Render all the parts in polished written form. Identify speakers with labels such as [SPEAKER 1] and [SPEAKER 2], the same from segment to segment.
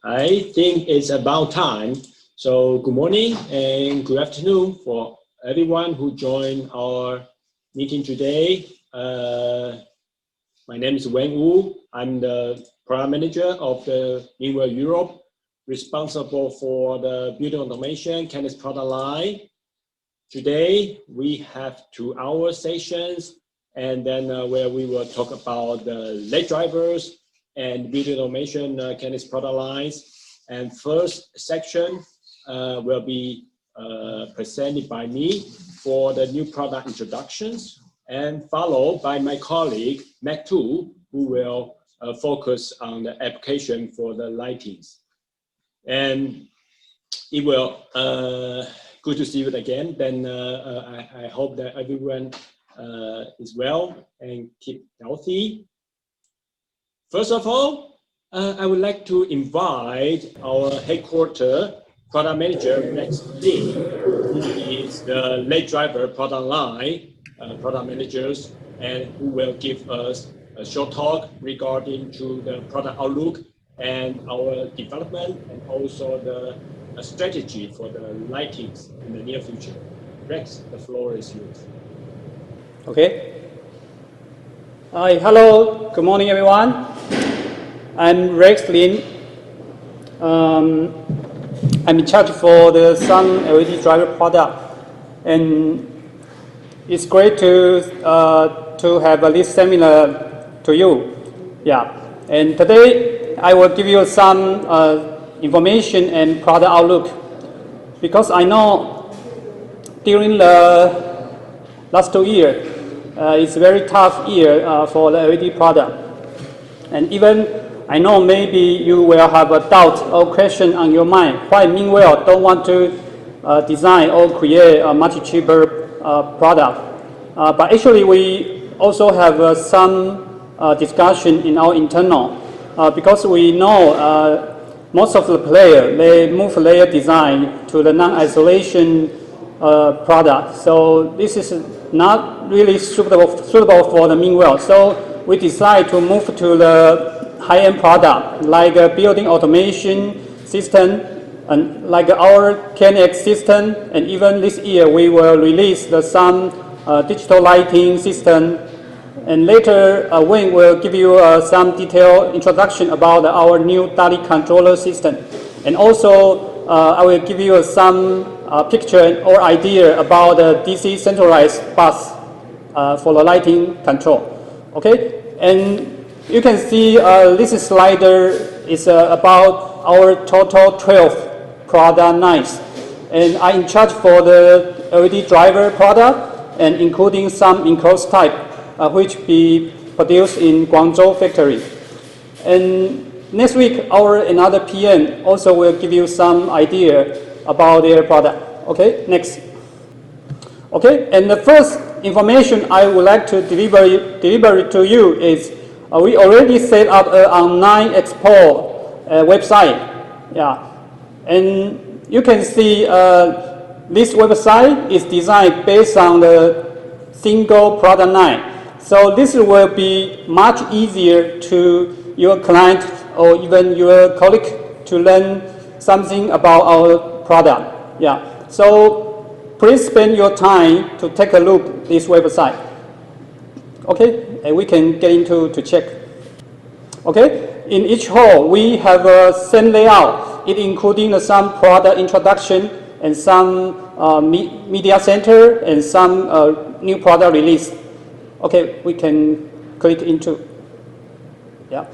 [SPEAKER 1] I think it's about time. So good morning and good afternoon for everyone who joined our meeting today. My name is Wang Wu. I'm the product manager of the Meanwhile Europe, responsible for the building automation KNX product line. Today we have 2-hour sessions, and then where we will talk about the late drivers and building automation KNX product lines. And first section will be presented by me for the new product introductions, and followed by my colleague Mac 2, who will focus on the application for the lightings. And it will good to see you again. Then I hope that everyone is well and keep healthy. First of all, I would like to invite our headquarters product manager, Max Lee, who is the late driver product line product managers, and who will give us a short talk regarding to the product outlook and our development, and also the strategy for the lightings in the near future. Rex, the floor is yours.
[SPEAKER 2] Okay. Hi, hello, good morning everyone. I'm Rex Lin. I'm in charge for the Sun LED driver product, and it's great to have this seminar to you. Yeah, and today I will give you some information and product outlook, because I know during the last 2 years it's a very tough year for the LED product, and even I know maybe you will have a doubt or question on your mind why Meanwhile don't want to design or create a much cheaper product. But actually we also have some discussion in our internal, because we know most of the players, they move their design to the non-isolation product. So this is not really suitable for the Meanwhile. So we decide to move to the high-end product, like a building automation system, and like our KNX system. And even this year, we will release some digital lighting system. And later, Wayne will give you some detailed introduction about our new DALI controller system. And also, I will give you some picture or idea about the DC centralized bus for the lighting control. Okay, and you can see this slider is about our total 12 product lines. And I'm in charge for the LED driver product, and including some enclosed type, which be produced in Guangzhou factory. And next week, our another PM also will give you some idea about their product. Okay, next. Okay, and the first information I would like to deliver to you is we already set up an online expo website. Yeah, and you can see this website is designed based on the single product line. So this will be much easier to your client or even your colleague to learn something about our product. Yeah, so please spend your time to take a look at this website. Okay, and we can get into to check. Okay, in each hall we have a same layout, it including some product introduction and some media center and some new product release. Okay, we can click into. Yeah,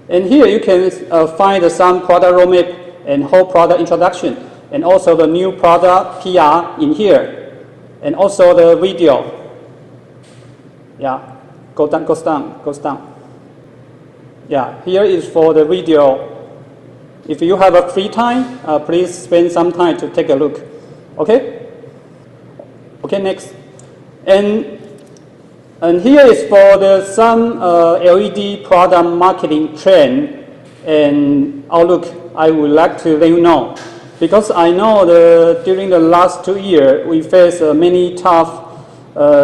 [SPEAKER 2] and here you can find some product roadmap and whole product introduction, and also the new product PR in here, and also the video. Yeah. Goes down. Yeah, here is for the video. If you have a free time, please spend some time to take a look. Okay? Okay, next. And here is for the some LED product marketing trend and outlook I would like to let you know. Because I know during the last 2 years, we faced many tough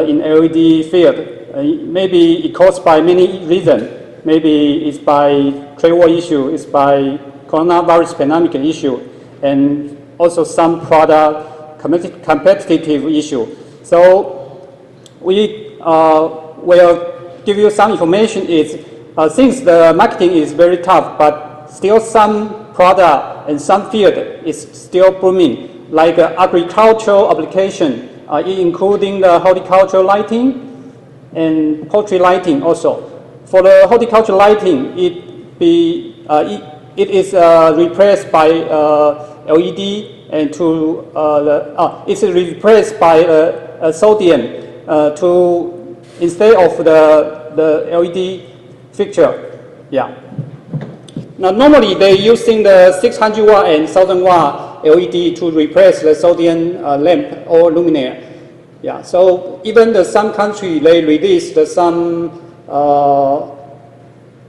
[SPEAKER 2] in LED field. Maybe it caused by many reasons. Maybe it's by trade war issue, it's by coronavirus pandemic issue, and also some product competitive issue. So we will give you some information. Since the marketing is very tough, but still some product and some field is still booming, like agricultural application, including the horticultural lighting and poultry lighting also. For the horticultural lighting, it is replaced by LED and it's replaced by sodium instead of the LED fixture. Yeah. Now normally they're using the 600 watt and 1000 watt LED to replace the sodium lamp or luminaire. Yeah. So even some country they released some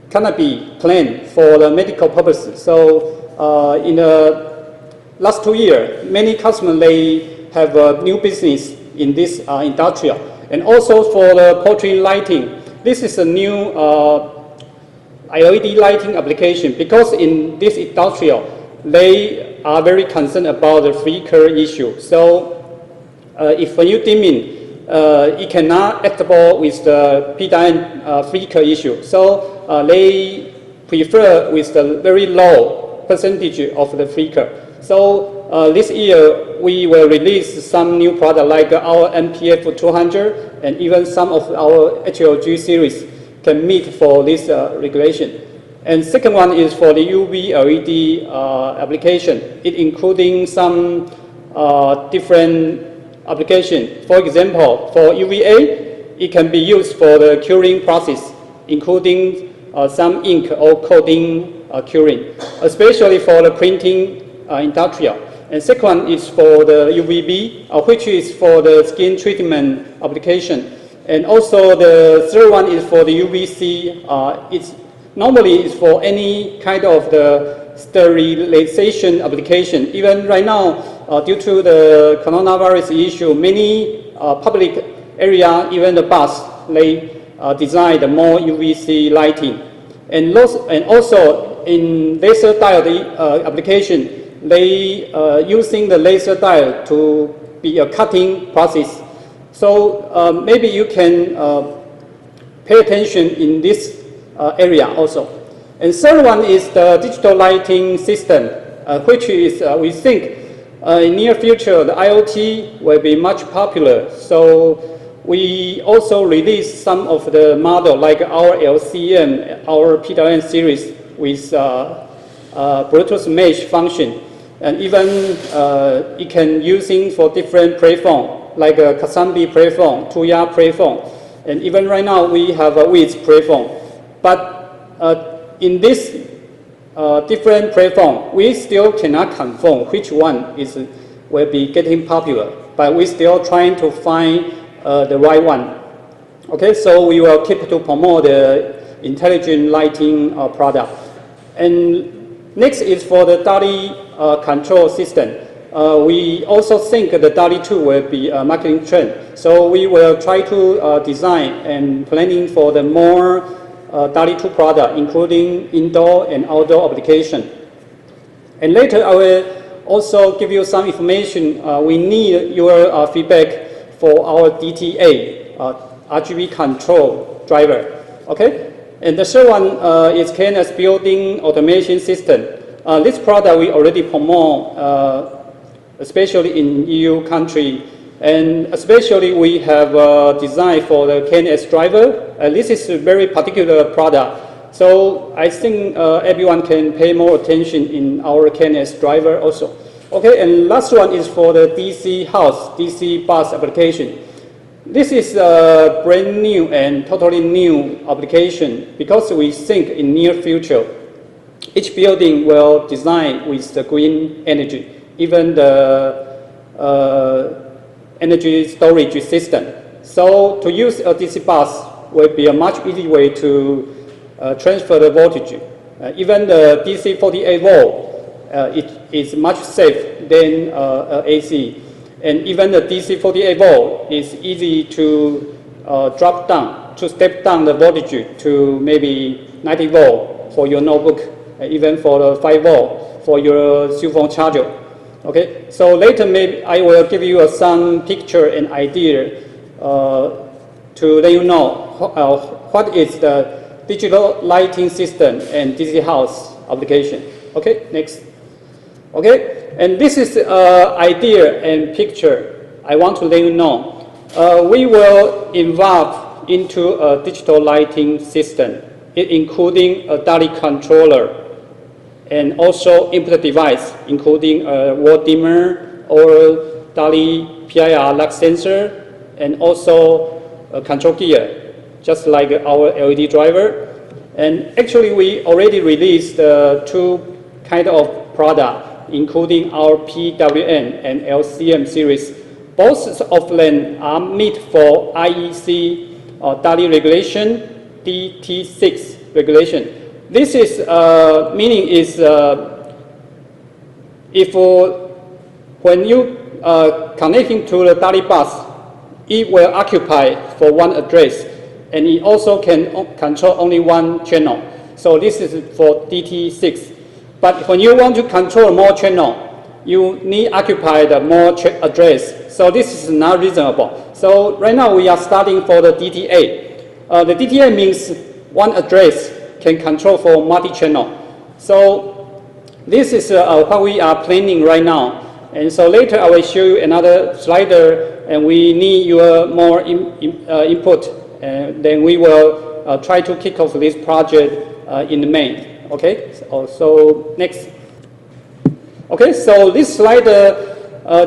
[SPEAKER 2] canopy plan for the medical purposes. So in the last 2 years, many customers they have a new business in this industrial, and also for the poultry lighting. This is a new LED lighting application because in this industrial they are very concerned about the flicker issue. So if when you dimming, it cannot actable with the PWM flicker issue. So they prefer with the very low percentage of the flicker. So this year we will release some new product like our MPF 200 and even some of our HLG series can meet for this regulation. And second one is for the UV LED application. It including some different application. For example, for UVA, it can be used for the curing process, including some ink or coating curing, especially for the printing industrial. And second one is for the UVB, which is for the skin treatment application. And also the third one is for the UVC. Normally it's for any kind of the sterilization application. Even right now, due to the coronavirus issue, many public area, even the bus, they design more UVC lighting. And also in laser diode application, they using the laser diode to be a cutting process. So maybe you can pay attention in this area also. And third one is the digital lighting system, which is we think in near future the IoT will be much popular. So we also release some of the model like our LCM, our PWM series with Bluetooth mesh function, and even it can using for different platform like a Kasambi platform, Tuya platform, and even right now we have a Wiz platform. But in this different platform, we still cannot confirm which one will be getting popular, but we're still trying to find the right one. Okay, so we will keep to promote the intelligent lighting product. And next is for the DALI control system. We also think the DALI 2 will be a marketing trend. So we will try to design and planning for the more DALI 2 product, including indoor and outdoor application. And later I will also give you some information. We need your feedback for our DTA, RGB control driver. Okay? And the third one is KNX building automation system. This product we already promote, especially in EU country, and especially we have designed for the KNX driver. This is a very particular product, so I think everyone can pay more attention in our KNX driver also. Okay, and last one is for the DC house, DC bus application. This is a brand new and totally new application because we think in near future, each building will design with the green energy, even the energy storage system. So to use a DC bus will be a much easy way to transfer the voltage. Even the DC 48 volt, it is much safe than AC. And even the DC 48 volt is easy to step down the voltage to maybe 90 volt for your notebook even for the 5 volt for your cell phone charger. Okay, so later maybe I will give you some picture and idea to let you know what is the digital lighting system and DC house application. Okay, next. Okay, and this is idea and picture I want to let you know. We will involve into a digital lighting system, including a DALI controller and also input device, including a wall dimmer or DALI PIR lock sensor, and also a control gear, just like our LED driver. And actually, we already released 2 kind of product, including our PWM and LCM series. Both of them are meet for IEC DALI regulation, DT6 regulation. This is meaning is if when you connecting to the DALI bus, it will occupy for one address, and it also can control only one channel. So this is for DT6. But when you want to control more channel, you need occupy the more address. So this is not reasonable. So right now we are starting for the DTA. The DTA means one address can control for multi-channel. So this is what we are planning right now. And so later I will show you another slider, and we need your more input. And then we will try to kick off this project in May. Okay, so next. Okay, so this slide,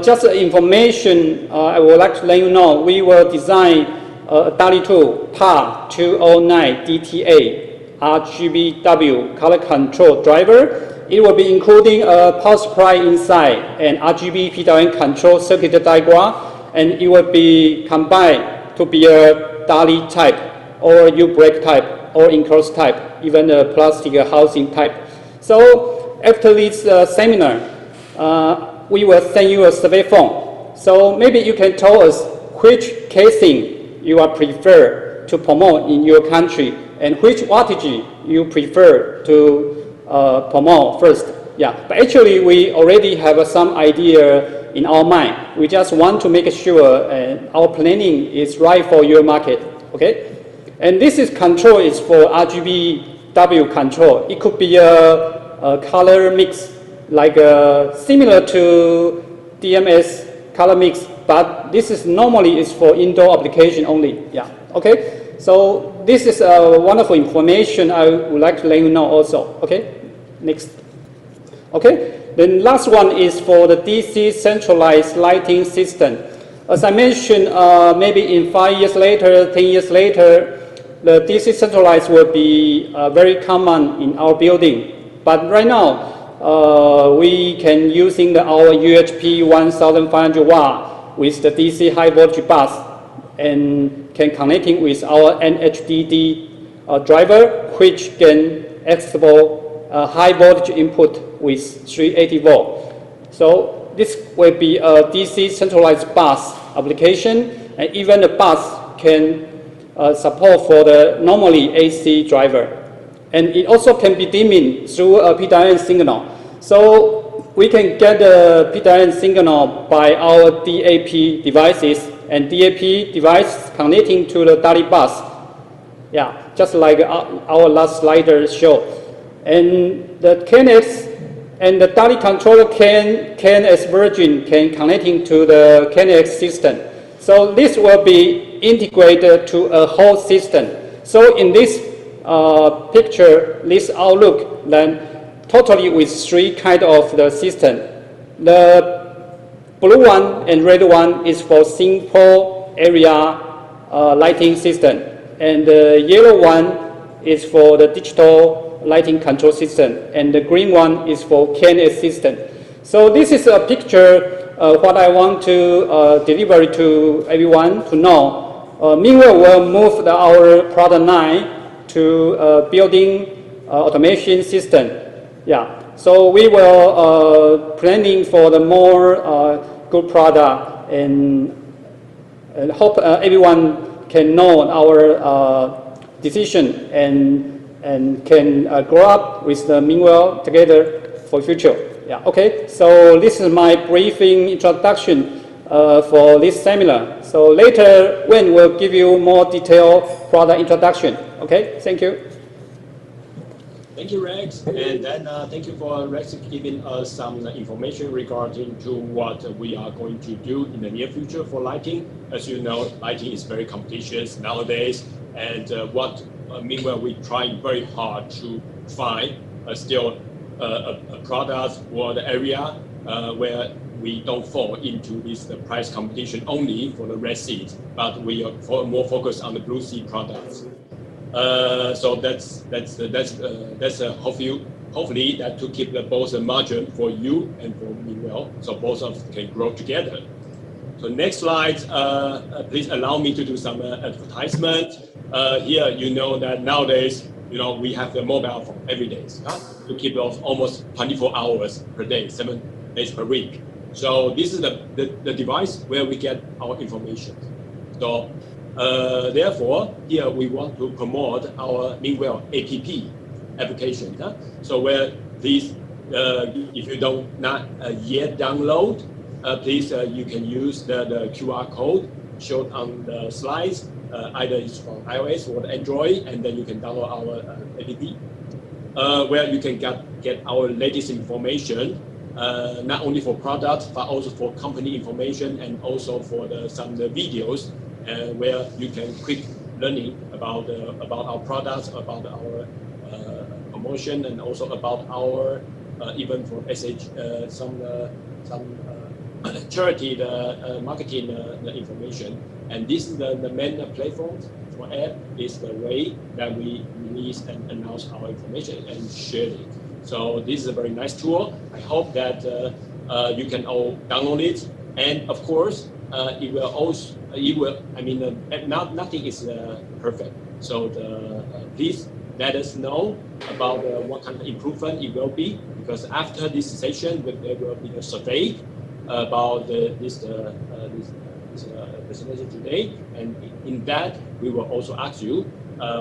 [SPEAKER 2] just information I would like to let you know. We will design a DALI2 PAR 209 DTA RGBW color control driver. It will be including a power supply inside and RGB PWM control circuit diagram, and it will be combined to be a DALI type or U-break type or enclosed type, even a plastic housing type. So after this seminar, we will send you a survey form. So maybe you can tell us which casing you are prefer to promote in your country and which wattage you prefer to promote first. Yeah, but actually we already have some idea in our mind. We just want to make sure our planning is right for your market. Okay, and this is control is for RGBW control. It could be a color mix, like similar to DMS color mix, but this is normally is for indoor application only. Yeah. Okay. So this is wonderful information I would like to let you know also. Okay. Next. Okay. Then last one is for the DC centralized lighting system. As I mentioned, maybe in 5 years later, 10 years later, the DC centralized will be very common in our building. But right now, we can using our UHP 1500 watt with the DC high voltage bus and can connecting with our NLDD driver, which can accessible high voltage input with 380 volt. So this will be a DC centralized bus application, and even the bus can support for the normally AC driver. And it also can be dimming through a PWM signal. So we can get the PWM signal by our DAP devices, and DAP device connecting to the DALI bus. Yeah, just like our last slider showed. And the KNX and the DALI controller KNX version can connecting to the KNX system. So this will be integrated to a whole system. So in this picture, this outlook, then totally with 3 kind of the system. The blue one and red one is for simple area lighting system, and the yellow one is for the digital lighting control system, and the green one is for KNX system. So this is a picture what I want to deliver to everyone to know. Meanwhile, we'll move our product line to building automation system. Yeah, so we will planning for the more good product, and hope everyone can know our decision and and can grow up with the Meanwhile together for future. Yeah, okay, so this is my briefing introduction for this seminar. So later, Wen will give you more detailed product introduction. Okay, thank you.
[SPEAKER 1] Thank you, Rex. And then thank you for Rex giving us some information regarding to what we are going to do in the near future for lighting. As you know, lighting is very competitive nowadays. And meanwhile, we're trying very hard to find still a product or the area where we don't fall into this price competition only for the red seed, but we are more focused on the blue seed products. So that's hopefully that to keep both the margin for you and for me well, so both of us can grow together. So next slide, please allow me to do some advertisement. Here, you know that nowadays, we have the mobile phone every day to keep off almost 24 hours per day, 7 days per week. So this is the device where we get our information. So therefore, here we want to promote our Meanwhile app application. So where please, if you don't not yet download, please you can use the QR code shown on the slides. Either it's from iOS or Android, and then you can download our app, where you can get our latest information, not only for products but also for company information, and also for some videos where you can quick learning about our products, about our promotion, and also about our even for SH some charity marketing information. And this is the main platform for app is the way that we release and announce our information and share it. So this is a very nice tool. I hope that you can all download it, and of course it will also nothing is perfect. So please let us know about what kind of improvement it will be, because after this session there will be a survey about this presentation today, and in that we will also ask you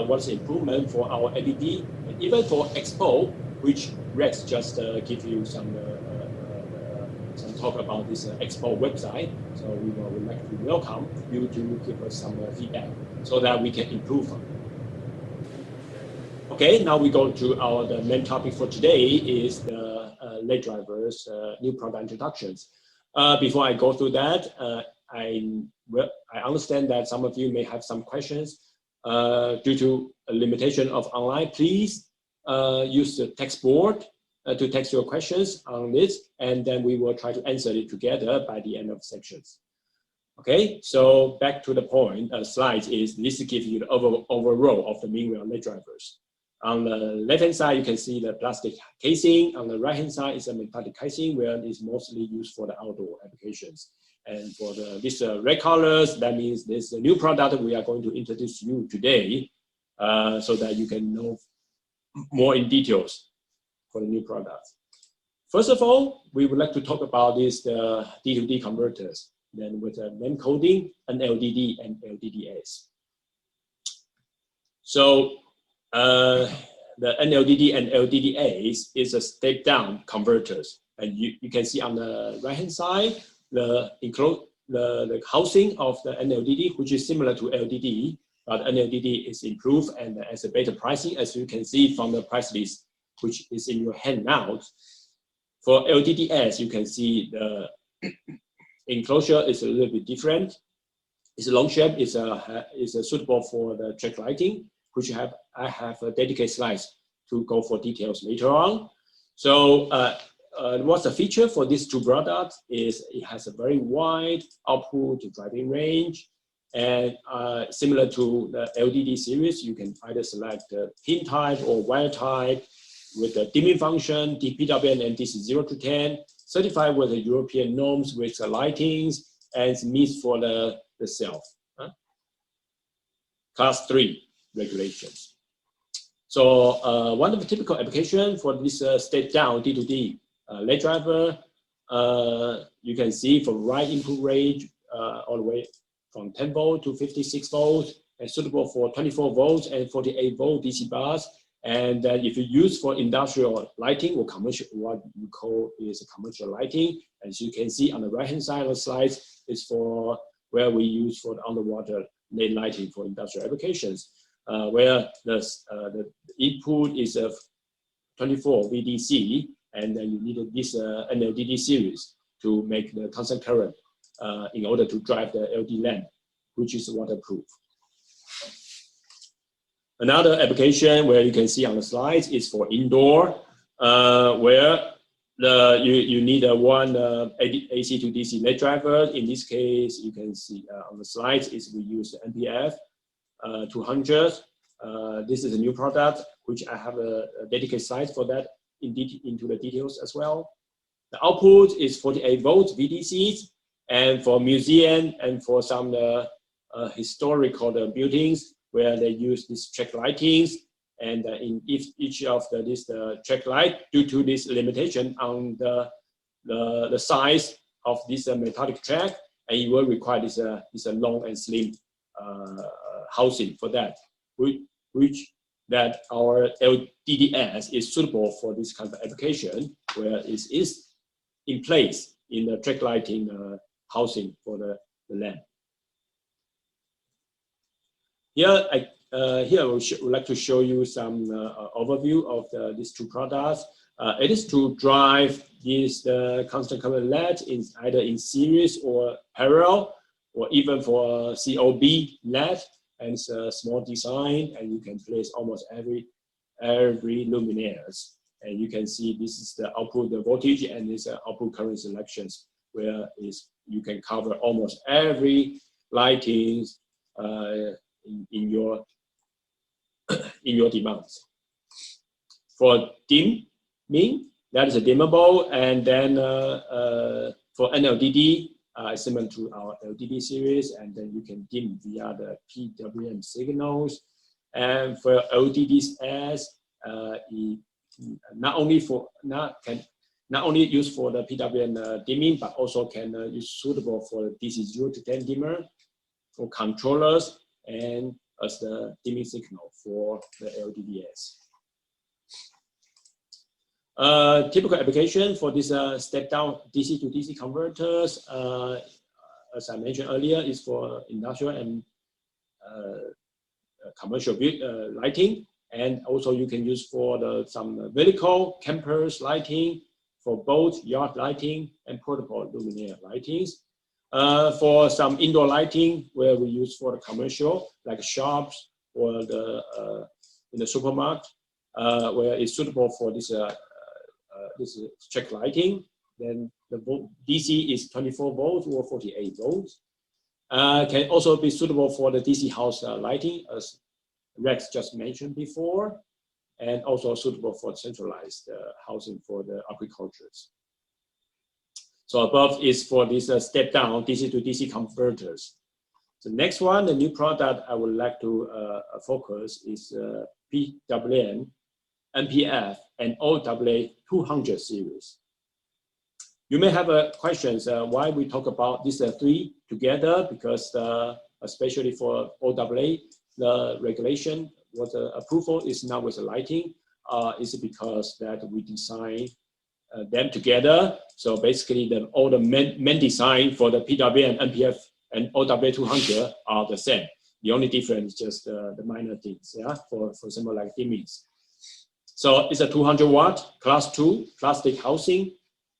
[SPEAKER 1] what's the improvement for our LED, and even for Expo, which Rex just give you some talk about this Expo website. So we would like to welcome you to give us some feedback so that we can improve. Okay, now we go to the main topic for today is the LED drivers new product introductions. Before I go through that, I understand that some of you may have some questions due to a limitation of online. Please use the text board to text your questions on this, and then we will try to answer it together by the end of sections. Okay, so back to the point. Slides is this to give you the overall of the Meanwhile LED drivers. On the left-hand side, you can see the plastic casing. On the right-hand side is a metallic casing, where it's mostly used for the outdoor applications. And for these red colors, that means this is a new product we are going to introduce you today, so that you can know more in details for the new products. First of all, we would like to talk about these D2D converters, then with the name coding, NLDD and LDDS. So the NLDD and LDDS is a step-down converters, and you can see on the right-hand side the housing of the NLDD, which is similar to LDD, but NLDD is improved and has a better pricing, as you can see from the price list, which is in your hand now. For LDDS, you can see the enclosure is a little bit different. It's a long shape. It's suitable for the track lighting, which I have a dedicated slides to go for details later on. So what's the feature for these two products is it has a very wide output driving range, and similar to the LDD series, you can either select the pin type or wire type with the dimming function, DPWM and DC 0 to 10, certified with the European norms with the lightings, and meets for the self. Class 3 regulations. So one of the typical applications for this step-down D2D LED driver, you can see for right input range all the way from 10 volt to 56 volts, and suitable for 24 volts and 48 volt DC bus, And if you use for industrial lighting or commercial, what you call is commercial lighting, as you can see on the right-hand side of the slide, is for where we use for the underwater lane lighting for industrial applications, where the input is a 24 VDC, and then you need this NLDD series to make the constant current in order to drive the LED lamp, which is waterproof. Another application where you can see on the slides is for indoor, where you need one AC to DC LED driver. In this case, you can see on the slides is we use the NPF 200. This is a new product, which I have a dedicated slide for that into the details as well. The output is 48 volts VDCs, and for museum and for some historical buildings where they use these track lightings, and in each of this track light, due to this limitation on the size of this metallic track, and it will require this long and slim housing for that, which that our LDDS is suitable for this kind of application, where it is in place in the track lighting housing for the lamp. Here, I would like to show you some overview of these two products. It is to drive this constant current LED either in series or parallel, or even for COB LED, and it's a small design, and you can place almost every luminaires. And you can see this is the output the voltage, and this output current selections, where you can cover almost every lighting in your demands. For dimming, that is a dimmable, and then for NLDD, similar to our LDD series, and then you can dim via the PWM signals. And for LDDS-H, not only used for the PWM dimming, but also can use suitable for DC 0 to 10 dimmer for controllers, and as the dimming signal for the LDDS. Typical application for this step-down DC to DC converters, as I mentioned earlier, is for industrial and commercial lighting, and also you can use for some vehicle campers lighting, for both yard lighting and portable luminaire lightings. For some indoor lighting, where we use for the commercial, like shops or in the supermarket, where it's suitable for this check lighting. Then the DC is 24 volts or 48 volts. Can also be suitable for the DC house lighting, as Rex just mentioned before, and also suitable for centralized housing for the agricultures. So above is for this step-down DC to DC converters. The next one, the new product I would like to focus is PWM, NPF, and OWA200 series. You may have questions why we talk about these three together, because especially for OWA, the regulation, what the approval is now with the lighting, is because that we design them together. So basically, all the main design for the PWM, NPF, and OWA200 are the same. The only difference is just the minor things, yeah, for example, like dimmings. So it's a 200 watt class 2 plastic housing,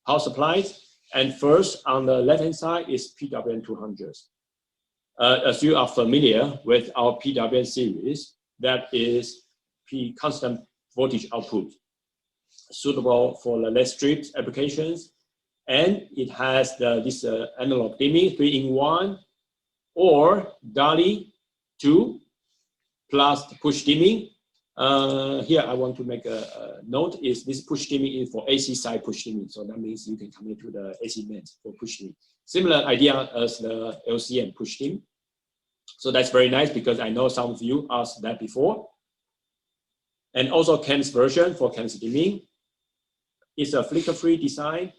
[SPEAKER 1] power supplies. And first on the left-hand side is PWM 200. As you are familiar with our PWM series, that is constant voltage output, suitable for the LED strip applications. And it has this analog dimming 3-in-1, or DALI 2 plus the push dimming. Here I want to make a note is this push dimming is for AC side push dimming. So that means you can connect to the AC mains for push dimming. Similar idea as the LCM push dim. So that's very nice, because I know some of you asked that before. And also KNX version for KNX dimming. It's a flicker-free design,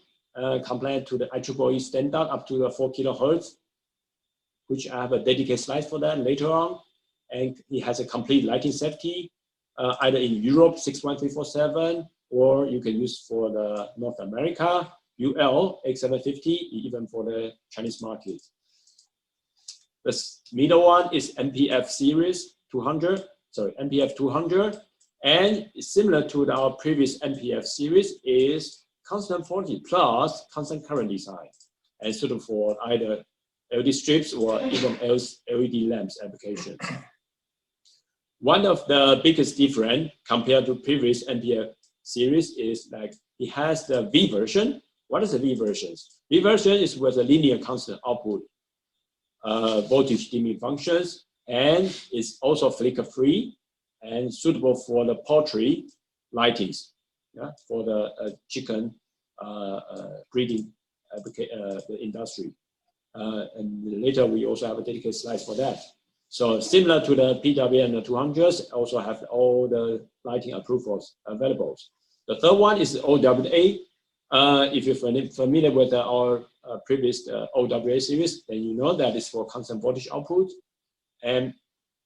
[SPEAKER 1] compliant to the IEEE standard up to the 4 kHz, which I have a dedicated slide for that later on. And it has a complete lighting safety, either in Europe 61347, or you can use for the North America, UL 8750, even for the Chinese market. The middle one is NPF series 200, sorry, NPF 200, and similar to our previous NPF series is constant 40 plus constant current design, and suitable for either LED strips or even LED lamps applications. One of the biggest difference compared to previous NPF series is like it has the V version. What is the V version? V version is with a linear constant output voltage dimming functions, and it's also flicker free and suitable for the poultry lightings, yeah, for the chicken breeding the industry. And later we also have a dedicated slide for that. So similar to the PWM 200s, also have all the lighting approvals available. The third one is OWA. If you're familiar with our previous OWA series, then you know that it's for constant voltage output, and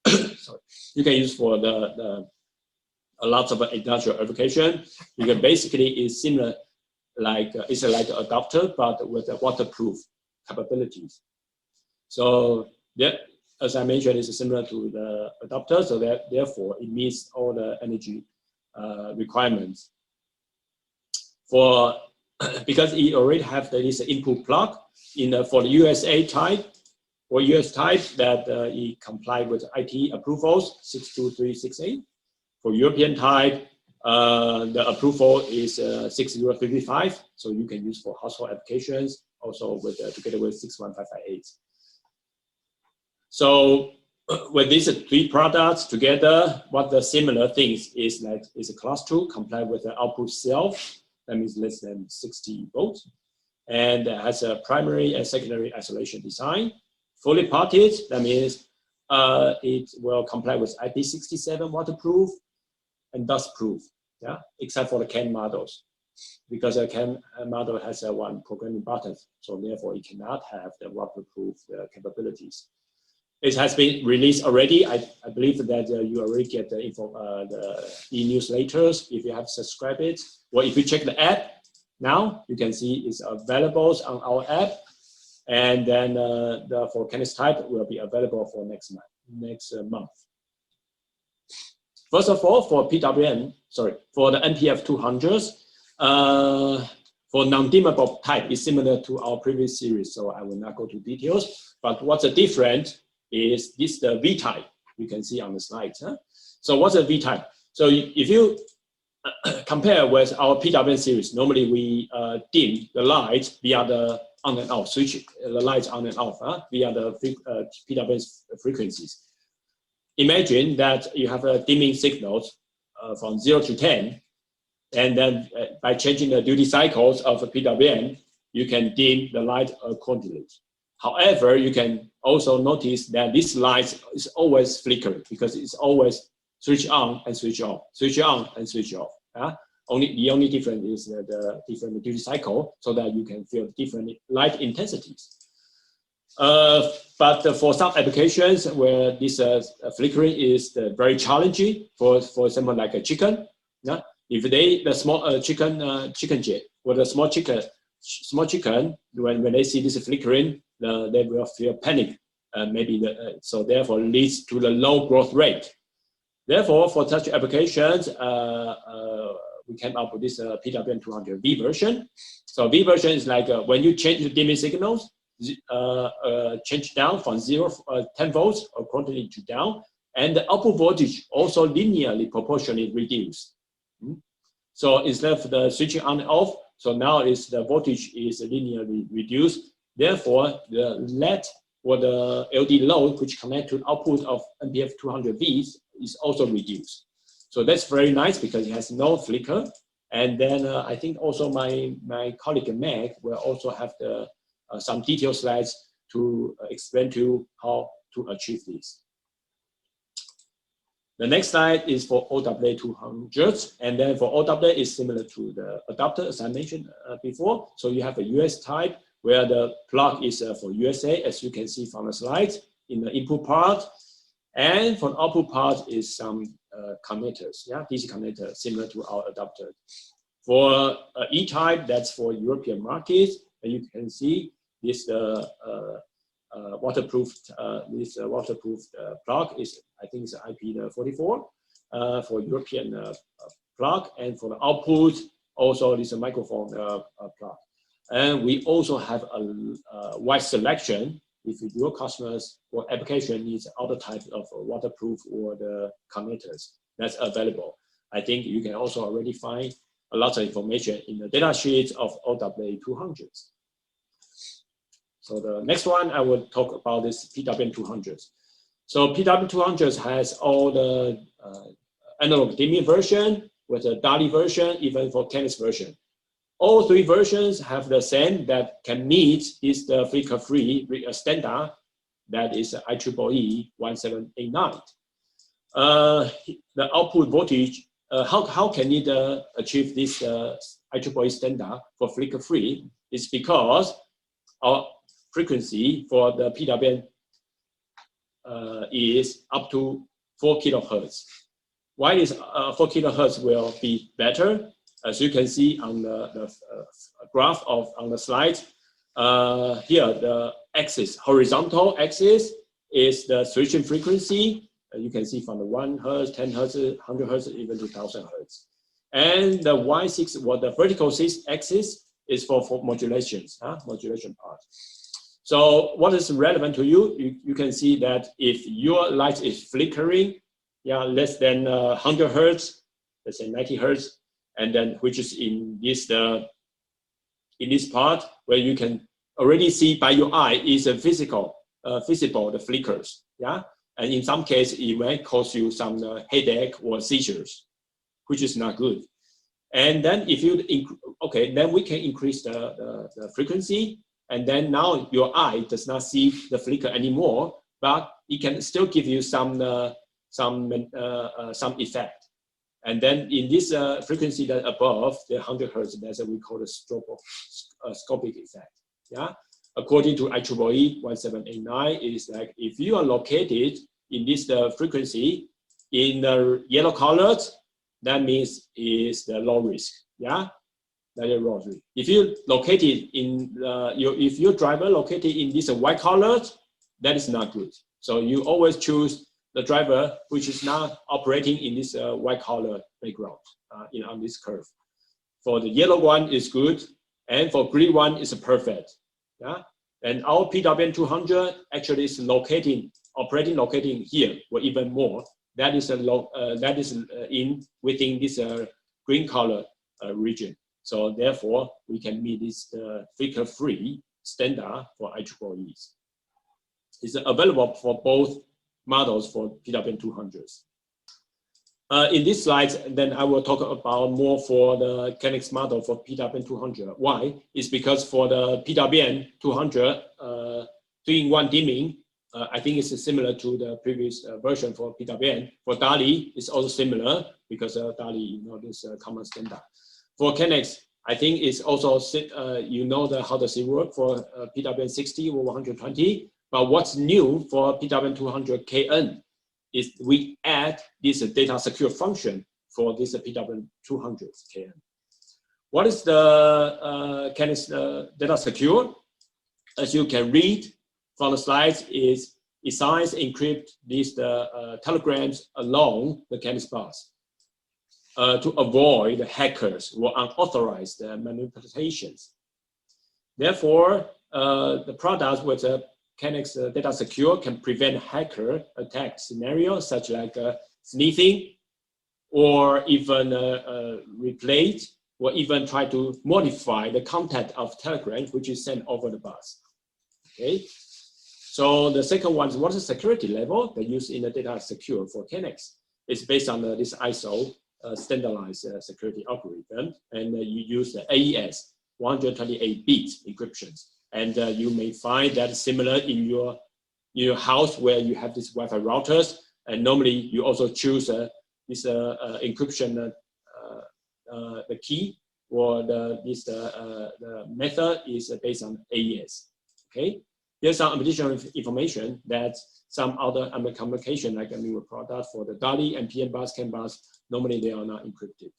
[SPEAKER 1] sorry, you can use for the lots of industrial application. You can basically is similar, like it's like an adapter, but with waterproof capabilities. So that, as I mentioned, is similar to the adapter, so that therefore it meets all the energy requirements. For because it already have this input plug in for the USA type or US type that it comply with IT approvals 62368. For European type, the approval is 6055, so you can use for household applications, also with together with 61558. So with these three products together, what the similar things is like is a class 2 comply with the output self, that means less than 60 volts, and has a primary and secondary isolation design. Fully parted, that means it will comply with IP67 waterproof and dust proof, yeah, except for the CAN models, because a CAN model has one programming button, so therefore it cannot have the waterproof capabilities. It has been released already. I believe that you already get the info, the e-newsletters if you have subscribed it, or if you check the app now, you can see it's available on our app, and then the for KNX type will be available for next month. First of all, for PWM, sorry, for the NPF 200s, for non-dimmable type is similar to our previous series, so I will not go to details. But what's the difference is this the V type you can see on the slide. Huh? So what's a V type? So if you compare with our PWM series, normally we dim the light via the on and off switch, the lights on and off via the PWM frequencies. Imagine that you have a dimming signals from 0 to 10, and then by changing the duty cycles of a PWM, you can dim the light accordingly. However, you can also notice that this light is always flickering because it's always switch on and switch off, switch on and switch off. The only difference is the different duty cycle, so that you can feel different light intensities. But for some applications where this flickering is very challenging, for example, like a chicken, yeah, if the small chicken jet or the small chicken, when they see this flickering, they will feel panic, so therefore leads to the low growth rate. Therefore, for such applications, we came up with this PWM 200 V version. So V version is like when you change the dimming signals, change down from 10 volts accordingly to down, and the output voltage also linearly proportionally reduced. So instead of the switching on and off, so now the voltage is linearly reduced. Therefore, the LED or the LD load, which connect to the output of NPF 200Vs, is also reduced. So that's very nice because it has no flicker. And then I think also my colleague Meg will also have some detailed slides to explain to you how to achieve this. The next slide is for OWA 200s, and then for OWA is similar to the adapter as I mentioned before. So you have a US type where the plug is for USA, as you can see from the slide in the input part, and for the output part is some connectors, yeah, DC connector, similar to our adapter. For E-type, that's for European markets, and you can see this waterproof plug is, I think, it's IP44 for European plug, and for the output, also this microphone plug. And we also have a wide selection if your customers or application needs other types of waterproof or the connectors that's available. I think you can also already find a lot of information in the data sheets of OWA200s. So the next one I will talk about is PWM200s. So PWM200s has all the analog dimming version with a DALI version, even for KNX version. All three versions have the same that can meet is the flicker-free standard, that is IEEE 1789. The output voltage, how can it achieve this IEEE standard for flicker-free? It's because our frequency for the PWM is up to 4 kilohertz. Why is 4 kilohertz will be better? As you can see on the graph on the slide, here the axis, horizontal axis, is the switching frequency. You can see from the 1 hertz, 10 hertz, 100 hertz, even to 1000 hertz. And the Y6, what the vertical axis is for modulations, modulation part. So what is relevant to you? You can see that if your light is flickering, yeah, less than 100 hertz, let's say 90 hertz, and then which is in this part where you can already see by your eye is a visible the flickers, yeah, and in some cases it may cause you some headache or seizures, which is not good. And then if you then we can increase the frequency, and then now your eye does not see the flicker anymore, but it can still give you some effect. And then in this frequency that above the 100 hertz, that's what we call the stroboscopic effect. Yeah, according to IEEE 1789, it is like if you are located in this frequency in the yellow colored, that means is the low risk. Yeah, that is low risk. If you located in if your driver located in this white colored, that is not good. So you always choose the driver which is not operating in this white collar background on this curve. For the yellow one is good, and for green one is perfect. Yeah, and our PWM200 actually is operating here or even more. That is within this green color region. So therefore, we can meet this flicker-free standard for IEEEs. It's available for both models for PWM200s. In this slide, then I will talk about more for the KNX model for PWM200. Why? It's because for the PWM200 3-in-1 dimming, I think it's similar to the previous version for PWM. For DALI, it's also similar because DALI, this common standard. For KNX, I think it's also how does it work for PWM60 or 120. But what's new for PWM200 KN is we add this data secure function for this PWM200 KN. What is the KNX data secure? As you can read from the slides, is it signs encrypt these telegrams along the KNX bus to avoid hackers or unauthorized manipulations. Therefore, the product with a KNX data secure can prevent hacker attack scenarios such like sniffing, or even replay, or even try to modify the content of telegram which is sent over the bus. Okay, so the second one is what is the security level that used in the data secure for KNX? It's based on this ISO standardized security algorithm, and you use the AES 128-bit encryptions. And you may find that similar in your house where you have these Wi-Fi routers, and normally you also choose this encryption, the key or the method is based on AES. Okay, Here's some additional information that some other communication like a newer product for the DALI and PM bus, CAN bus, normally they are not encrypted.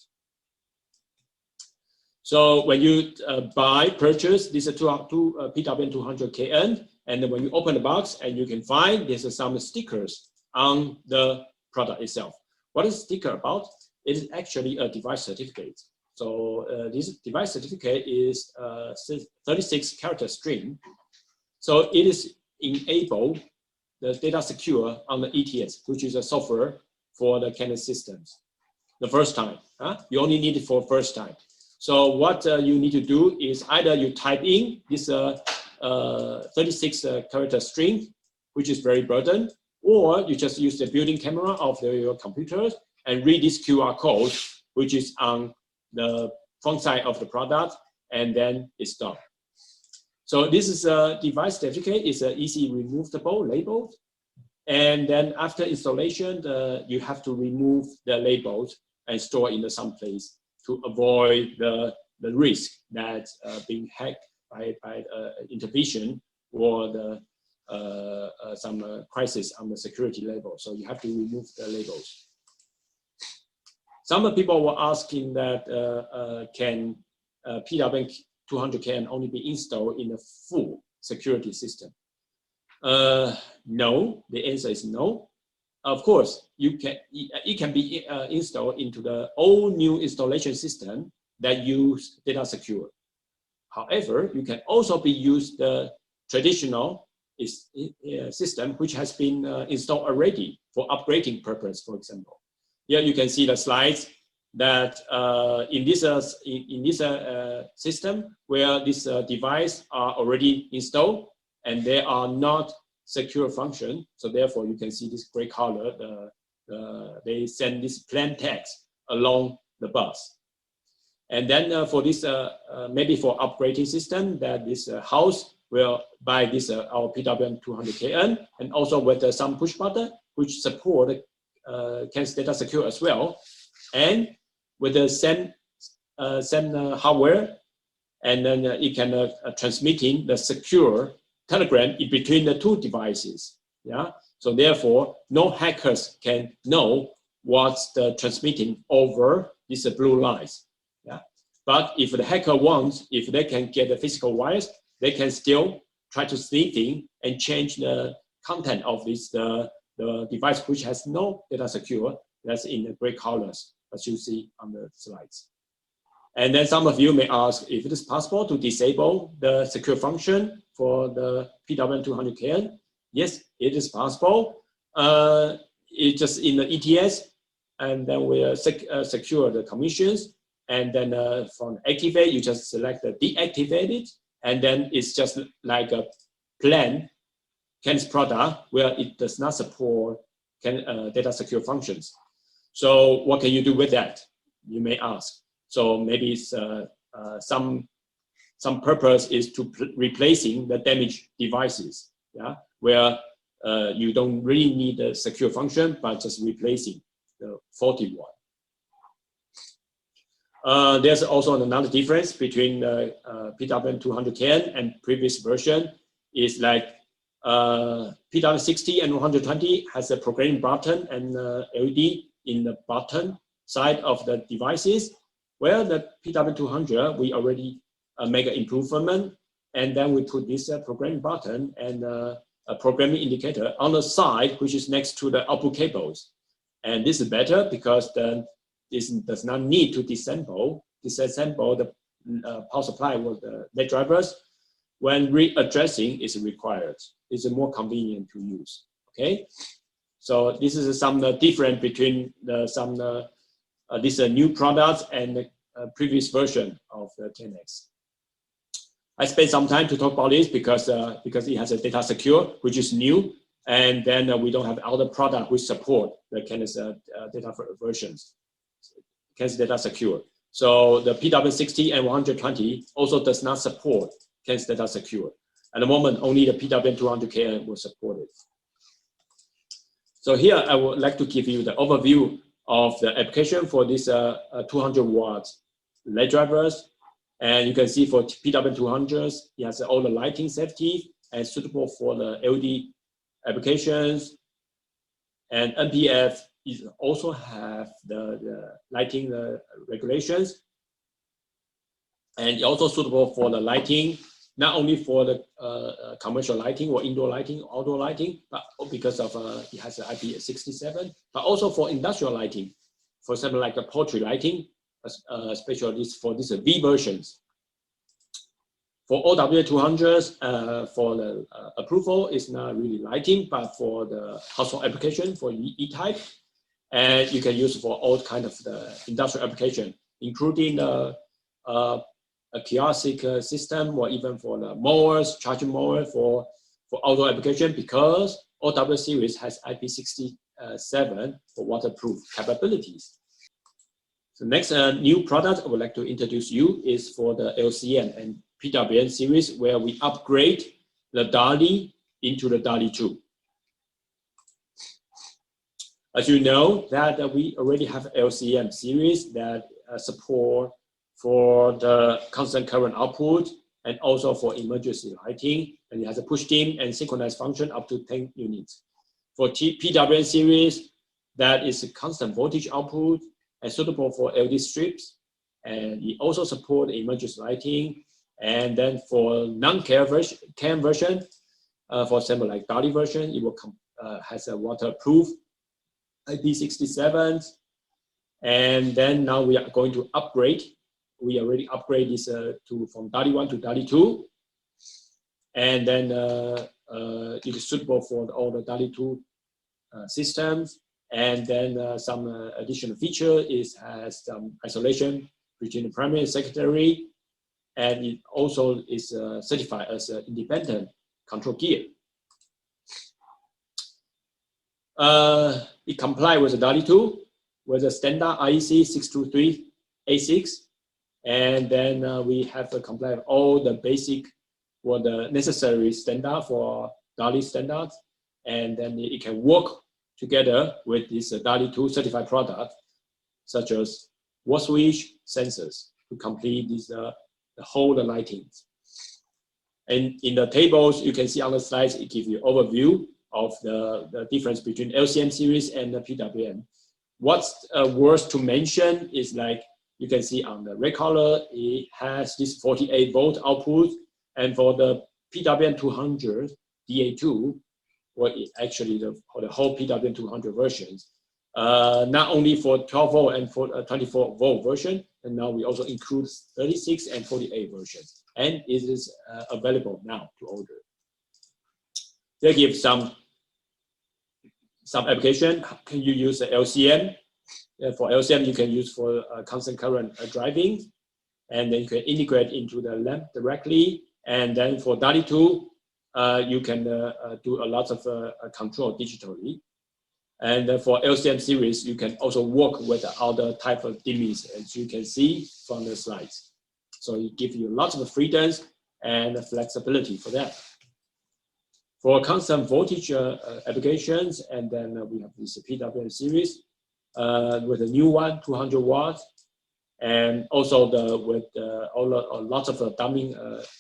[SPEAKER 1] So when you purchase this PWM200KN, and then when you open the box and you can find there's some stickers on the product itself. What is sticker about? It is actually a device certificate. So this device certificate is 36 character string. So it is enabled the data secure on the ETS, which is a software for the KNX systems. The first time, you only need it for first time. So what you need to do is either you type in this 36 character string, which is very burdened, or you just use the built-in camera of your computers and read this QR code, which is on the front side of the product, and then it's done. So this is a device certificate. It's an easy removable label. And then after installation, you have to remove the labels and store in some place to avoid the risk that being hacked by intervention or the some crisis on the security level. So you have to remove the labels. Some people were asking that can PWM200KN only be installed in a full security system? No, the answer is no. Of course, it can be installed into the all new installation system that use data secure. However, you can also be used the traditional system which has been installed already for upgrading purpose, for example. Here you can see the slides that in this system where this device are already installed and they are not secure function. So therefore you can see this gray color, they send this plain text along the bus. And then for this, maybe for upgrading system, that this house will buy this our PWM200KN, and also with some push button which support KNX data secure as well, and with the same hardware, and then it can transmitting the secure telegram in between the two devices. Yeah. So therefore, no hackers can know what's the transmitting over these blue lines. Yeah. But if the hacker wants, if they can get the physical wires, they can still try to sneak in and change the content of this the device which has no data secure. That's in the gray colors, as you see on the slides. And then some of you may ask if it is possible to disable the secure function for the PWM200KN. Yes, it is possible. It's just in the ETS, and then we secure the commissions. And then from activate, you just select the deactivate it, and then it's just like a plain KNX product where it does not support data secure functions. So what can you do with that? You may ask. So maybe it's, some purpose is to replacing the damaged devices, yeah, where you don't really need a secure function, but just replacing the faulty one. There's also another difference between PWM200KN and previous version is like PWM60 and 120 has a programming button and LED in the bottom side of the devices, where the PWM200 we already make an improvement, and then we put this programming button and a programming indicator on the side, which is next to the output cables. And this is better because then this does not need to disassemble the power supply with the LED drivers. When readdressing is required, it's more convenient to use. Okay, so this is some difference between these new products and the previous version of the KNX. I spent some time to talk about this because it has a data secure, which is new, and then we don't have other product which support the KNX data versions. KNX data secure. So the PWM60 and 120 also does not support KNX data secure. At the moment, only the PWM200KN will support it. So here I would like to give you the overview of the application for this 200 watts LED drivers. And you can see for PWM200s, it has all the lighting safety and suitable for the LED applications. And NPF is also have the lighting regulations, and also suitable for the lighting, not only for the commercial lighting or indoor lighting, outdoor lighting, but because of it has an IP67, but also for industrial lighting, for example, like the poultry lighting, especially for these V versions. For OW200s, for the approval, it's not really lighting, but for the household application for E-type, and you can use for all kind of the industrial application, including a kiosk system, or even for the mowers, charging mower for outdoor application, because OW series has IP67 for waterproof capabilities. The next new product I would like to introduce you is for the LCM and PWM series, where we upgrade the DALI into the DALI 2. As you know, that we already have LCM series that support for the constant current output and also for emergency lighting, and it has a push dim and synchronized function up to 10 units. For PWM series, that is a constant voltage output and suitable for LED strips, and it also supports emergency lighting. And then for non-CAN version, for example, like DALI version, it will has a waterproof IP67. And then now we are going to upgrade. We already upgrade this from DALI 1 to DALI 2. And then it is suitable for all the DALI 2 systems. And then some additional feature has some isolation between the primary and secondary. And it also is certified as an independent control gear. It complies with the DALI 2 with the standard IEC 623A6. And then we have to comply with all the basic or the necessary standard for DALI standards. And then it can work together with this DALI 2 certified product, such as wall switch sensors to complete this the whole lighting. And in the tables, you can see on the slides, it gives you overview of the difference between LCM series and the PWM. What's worth to mention is, like you can see on the red color, it has this 48-volt output, and for the PWM 200 DA2, or actually for the whole PWM 200 versions, not only for 12 volt and for 24 volt version, and now we also include 36 and 48 versions, and it is available now to order. They give some application. Can you use the LCM? For LCM, you can use for constant current driving, and then you can integrate into the lamp directly. And then for DALI 2, you can do a lot of control digitally. And for LCM series, you can also work with the other type of dimmings, as you can see from the slides. So it gives you lots of freedoms and flexibility for that. For constant voltage applications, and then we have this PWM series with a new one, 200 watts, and also with lots of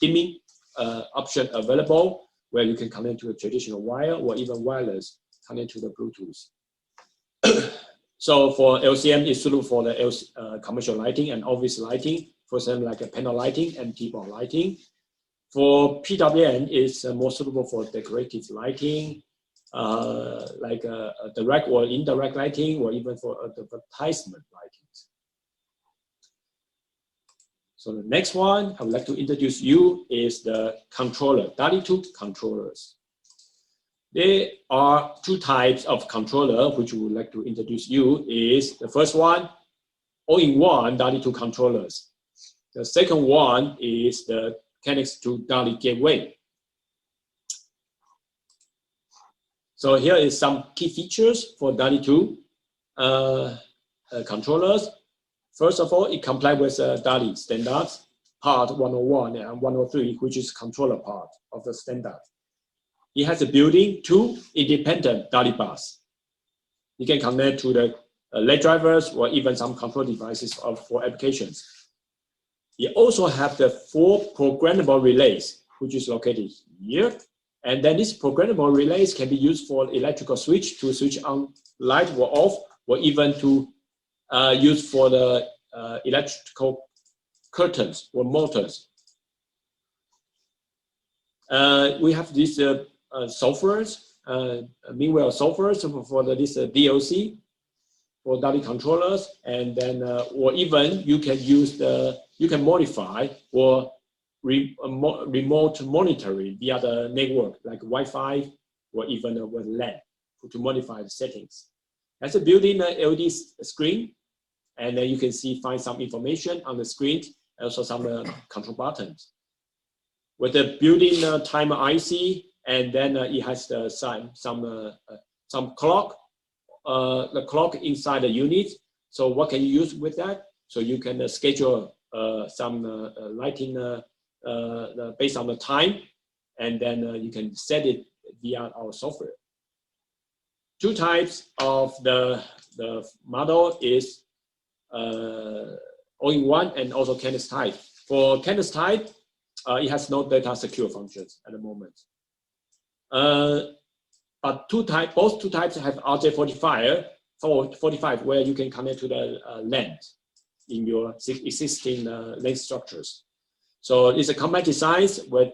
[SPEAKER 1] dimming option available, where you can connect to a traditional wire or even wireless, connect to the Bluetooth. So for LCM, it's suitable for the commercial lighting and office lighting, for example, like a panel lighting and T-bar lighting. For PWM, it's more suitable for decorative lighting, like a direct or indirect lighting, or even for advertisement lighting. So the next one I would like to introduce you is the controller, DALI 2 controllers. There are two types of controller which we would like to introduce you. Is the first one, all-in-one DALI 2 controllers. The second one is the KNX to DALI gateway. So here is some key features for DALI 2 controllers. First of all, it complies with DALI standards, part 101 and 103, which is controller part of the standard. It has a built-in 2 independent DALI bus. You can connect to the LED drivers or even some control devices for applications. You also have the 4 programmable relays, which is located here, And then these programmable relays can be used for electrical switch to switch on light or off, or even to use for the electrical curtains or motors. We have these softwares, meanwhile softwares for this DLC for DALI controllers, and then or even you can use you can modify or remote monitoring via the network like Wi-Fi or even with LAN to modify the settings. That's a built-in LED screen, and then you can find some information on the screen, also some control buttons. With the built-in timer IC, and then it has some clock, the clock inside the unit. So what can you use with that? So you can schedule some lighting based on the time, and then you can set it via our software. Two types of the model is all-in-one and also KNX type. For KNX type, it has no data secure functions at the moment. But both two types have RJ45 where you can connect to the LAN in your existing LAN structures. So it's a compact design with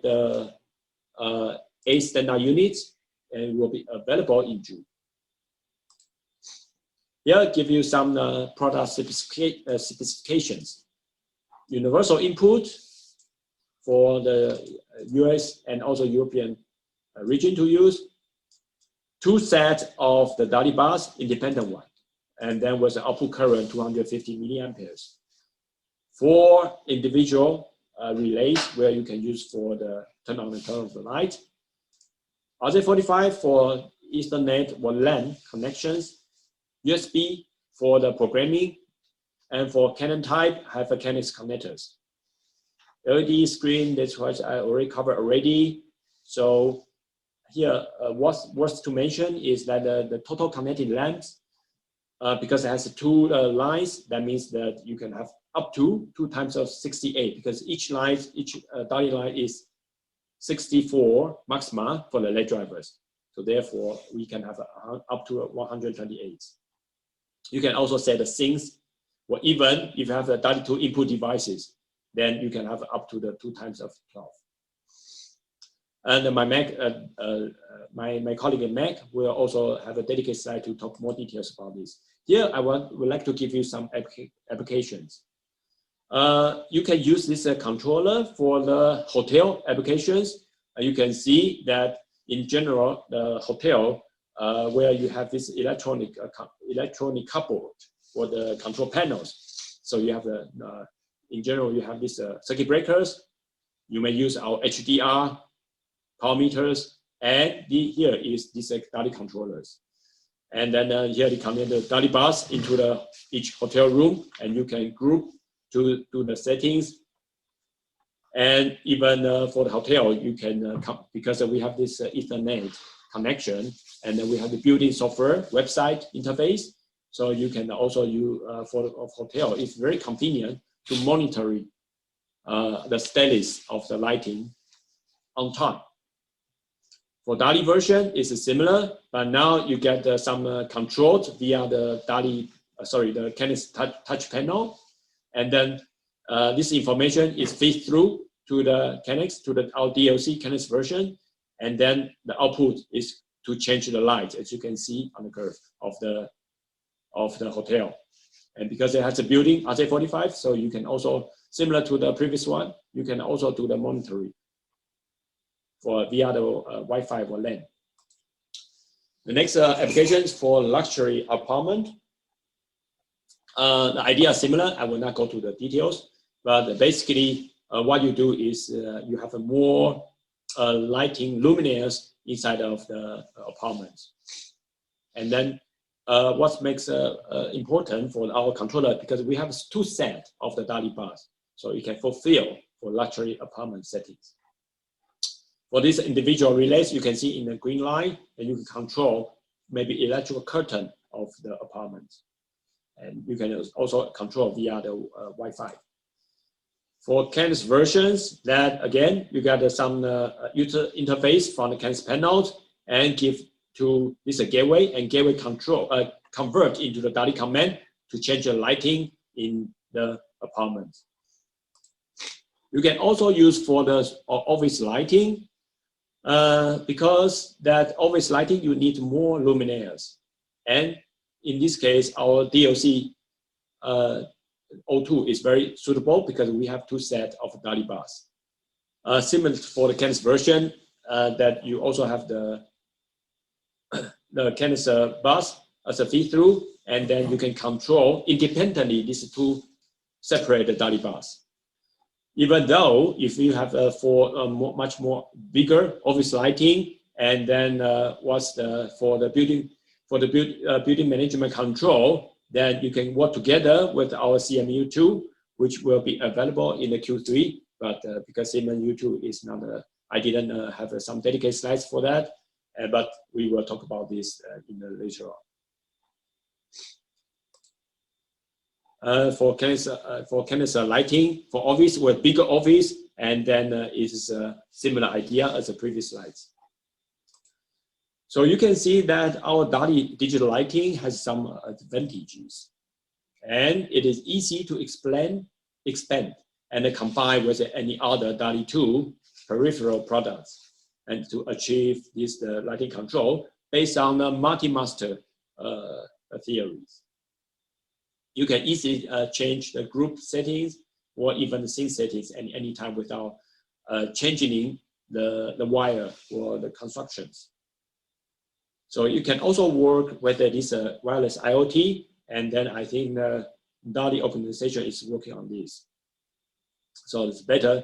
[SPEAKER 1] 8 standard units, and will be available in June. Here, I'll give you some product specifications. Universal input for the US and also European region to use. 2 sets of the DALI bus, independent one, and then with the output current 250 milliamperes. 4 individual relays where you can use for the turn on and turn off the light. RJ45 for Ethernet or LAN connections. USB for the programming, and for Canon type have a KNX connectors. LED screen, that's what I already covered already. So here, what's worth to mention is that the total connected length, because it has 2 lines, that means that you can have up to 2 times of 68, because each DALI line is 64 maxima for the LED drivers. So therefore, we can have up to 128. You can also set the sinks, or even if you have the DALI 2 input devices, then you can have up to the 2 times of 12. And my colleague at Mac will also have a dedicated slide to talk more details about this. Here, I would like to give you some applications. You can use this controller for the hotel applications. You can see that in general, the hotel where you have this electronic cupboard for the control panels. So you have in general, you have these circuit breakers. You may use our HDR power meters, and here is these DALI controllers. And then here they connect the DALI bus into each hotel room, and you can group to do the settings. And even for the hotel, you can because we have this Ethernet connection, and then we have the built-in software website interface. So you can also use for the hotel. It's very convenient to monitor the status of the lighting on time. For DALI version, it's similar, but now you get some controls via the the KNX touch panel, and then this information is fed through to the KNX, to our DLC KNX version, and then the output is to change the light, as you can see on the curve of the hotel. And because it has a built-in RJ45, so you can also, similar to the previous one, you can also do the monitoring via the Wi-Fi or LAN. The next application is for luxury apartment. The idea is similar. I will not go to the details, but basically what you do is you have a more lighting luminaires inside of the apartment. And then what makes important for our controller, because we have 2 sets of the DALI bus, so it can fulfill for luxury apartment settings. For these individual relays, you can see in the green line, and you can control maybe electrical curtain of the apartment. And you can also control via the Wi-Fi. For KNX versions, that again, you got some user interface from the KNX panel and give to this gateway, and gateway control convert into the DALI command to change the lighting in the apartment. You can also use for the office lighting, because that office lighting you need more luminaires, and in this case our DLC O2 is very suitable because we have 2 sets of DALI bars. Similar for the KNX version, that you also have the KNX bus as a feed-through, and then you can control independently these 2 separate DALI bars. Even though if you have much more bigger office lighting, and then for the building management control, then you can work together with our CMU 2, which will be available in the Q3. But because CMU 2 is not, I didn't have some dedicated slides for that, but we will talk about this later on. For KNX lighting for office with bigger office, and then it's a similar idea as the previous slides. So you can see that our DALI digital lighting has some advantages, and it is easy to expand, and combine with any other DALI 2 peripheral products, and to achieve this lighting control based on the multi-master theories. You can easily change the group settings or even the sync settings any time without changing the wire or the constructions. So you can also work whether it is a wireless IoT, and then I think the DALI organization is working on this. So it's better.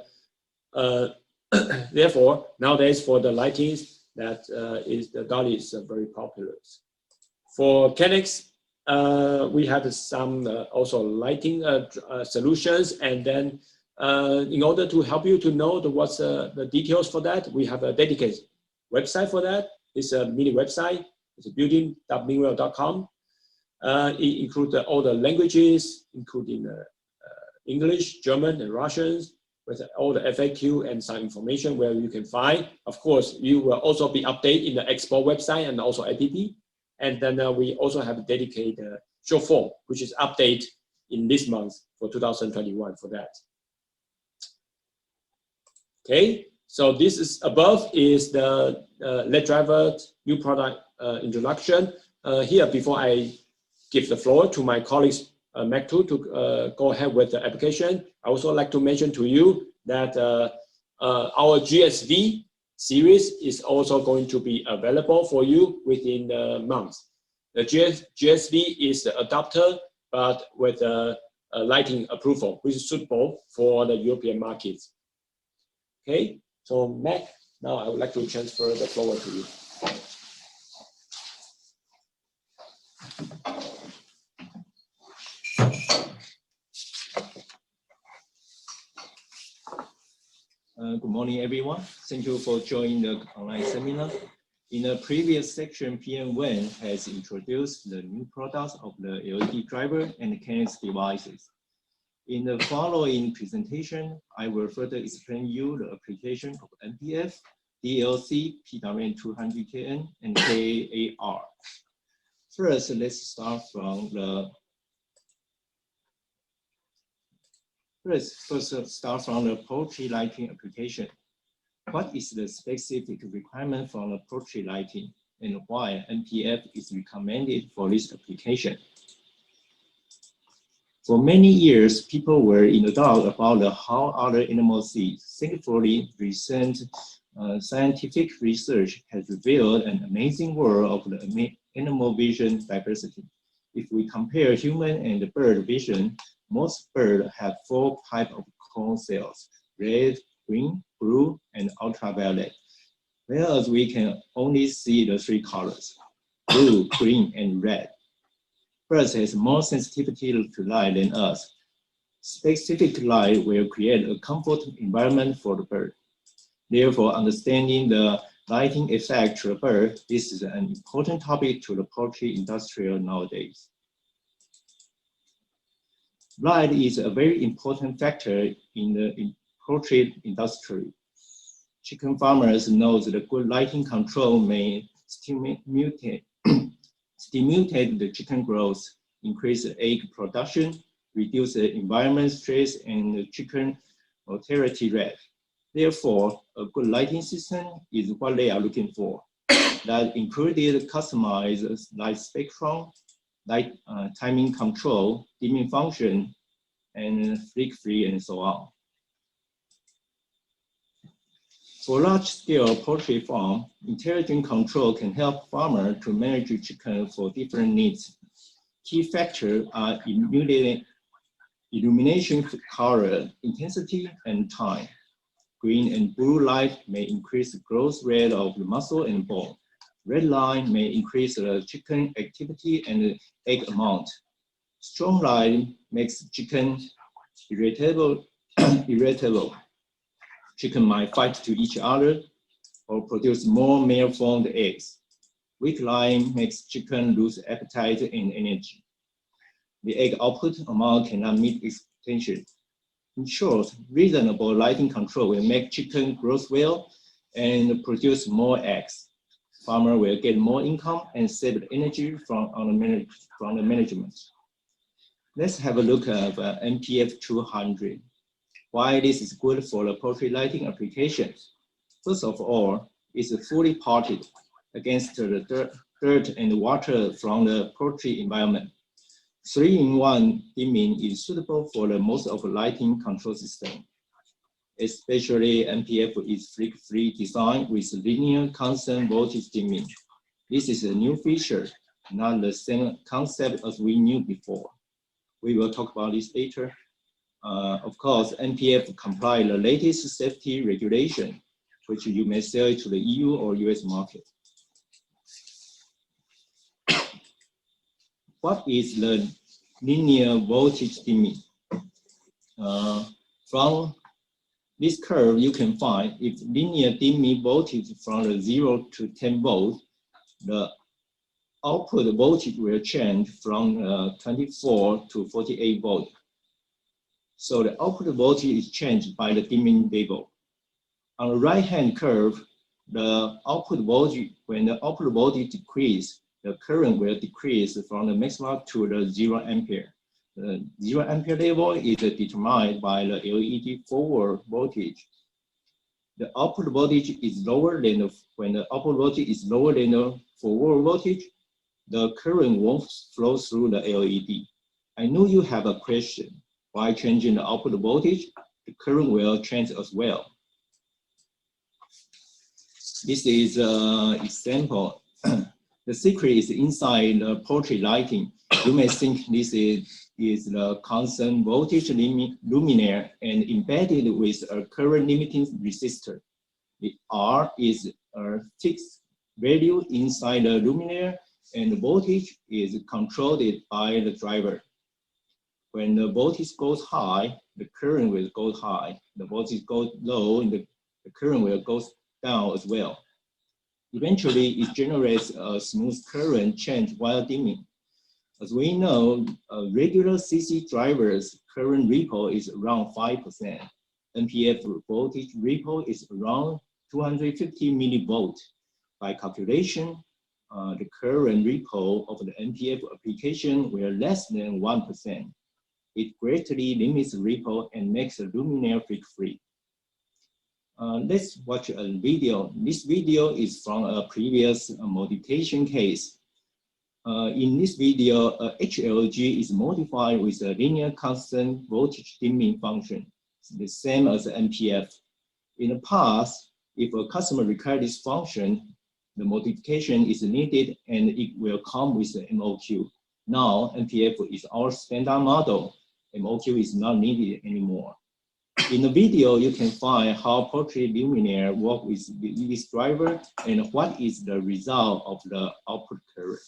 [SPEAKER 1] Therefore, nowadays for the lightings, that the DALI is very popular. For KNX, we have some also lighting solutions, and then in order to help you to know what's the details for that, we have a dedicated website for that. It's a mini website. It's building.mingwell.com. It includes all the languages, including English, German, and Russians, with all the FAQ and some information where you can find. Of course, you will also be updated in the export website and also app. And then we also have a dedicated short form, which is updated in this month for 2021 for that. Okay, so this is above is the LED driver new product introduction. Here, before I give the floor to my colleagues, Mac2, to go ahead with the application, I also like to mention to you that our GSV series is also going to be available for you within the month. The GSV is the adapter, but with a lighting approval, which is suitable for the European markets. Okay, so Mac, now I would like to transfer the floor to you.
[SPEAKER 3] Good morning, everyone. Thank you for joining the online seminar. In the previous section, PM Wen has introduced the new products of the LED driver and KNX devices. In the following presentation, I will further explain you the application of NPF, DLC, PWM200KN, and KAR. First, let's start from the portrait lighting application. What is the specific requirement from the portrait lighting, and why NPF is recommended for this application? For many years, people were in doubt about how other animals see. Thankfully, recent scientific research has revealed an amazing world of the animal vision diversity. If we compare human and bird vision, most birds have 4 types of cone cells: red, green, blue, and ultraviolet. Whereas we can only see the 3 colors: blue, green, and red. Birds has more sensitivity to light than us. Specific light will create a comfortable environment for the bird. Therefore, understanding the lighting effect to the bird, this is an important topic to the poultry industry nowadays. Light is a very important factor in the poultry industry. Chicken farmers know that good lighting control may stimulate the chicken growth, increase egg production, reduce the environment stress and the chicken mortality rate. Therefore, a good lighting system is what they are looking for. That included customized light spectrum, light timing control, dimming function, and flick-free, and so on. For large-scale poultry farm, intelligent control can help farmers to manage chicken for different needs. Key factors are illumination color, intensity, and time. Green and blue light may increase the growth rate of the muscle and bone. Red line may increase the chicken activity and egg amount. Strong light makes chicken irritable. Chicken might fight to each other or produce more male-formed eggs. Weak light makes chicken lose appetite and energy. The egg output amount cannot meet expectation. In short, reasonable lighting control will make chicken grow well and produce more eggs. Farmer will get more income and save energy from the management. Let's have a look at NPF 200. Why this is good for the poultry lighting applications. First of all, it's fully parted against the dirt and water from the poultry environment. 3-in-1 dimming is suitable for the most of the lighting control system. Especially NPF is flick-free design with linear constant voltage dimming. This is a new feature, not the same concept as we knew before. We will talk about this later. Of course, NPF comply the latest safety regulation, which you may sell to the EU or US market. What is the linear voltage dimming? From this curve, you can find if linear dimming voltage from the 0 to 10 volts, the output voltage will change from 24 to 48 volts. So the output voltage is changed by the dimming level. On the right-hand curve, the output voltage, when the output voltage decreases, the current will decrease from the maximum to the 0 ampere. The 0 ampere level is determined by the LED forward voltage. The output voltage is lower than when the output voltage is lower than the forward voltage, the current won't flow through the LED. I know you have a question. By changing the output voltage, the current will change as well. This is an example. The secret is inside the poultry lighting. You may think this is the constant voltage luminaire and embedded with a current limiting resistor. The R is a fixed value inside the luminaire, and the voltage is controlled by the driver. When the voltage goes high, the current will go high. The voltage goes low, and the current will go down as well. Eventually, it generates a smooth current change while dimming. As we know, regular CC drivers current ripple is around 5%. NPF voltage ripple is around 250 millivolts. By calculation, the current ripple of the NPF application will less than 1%. It greatly limits ripple and makes the luminaire flick-free. Let's watch a video. This video is from a previous modification case. In this video, HLG is modified with a linear constant voltage dimming function, the same as NPF. In the past, if a customer requires this function, the modification is needed and it will come with the MOQ. Now, NPF is our standard model. MOQ is not needed anymore. In the video, you can find how poultry luminaire work with this driver and what is the result of the output current.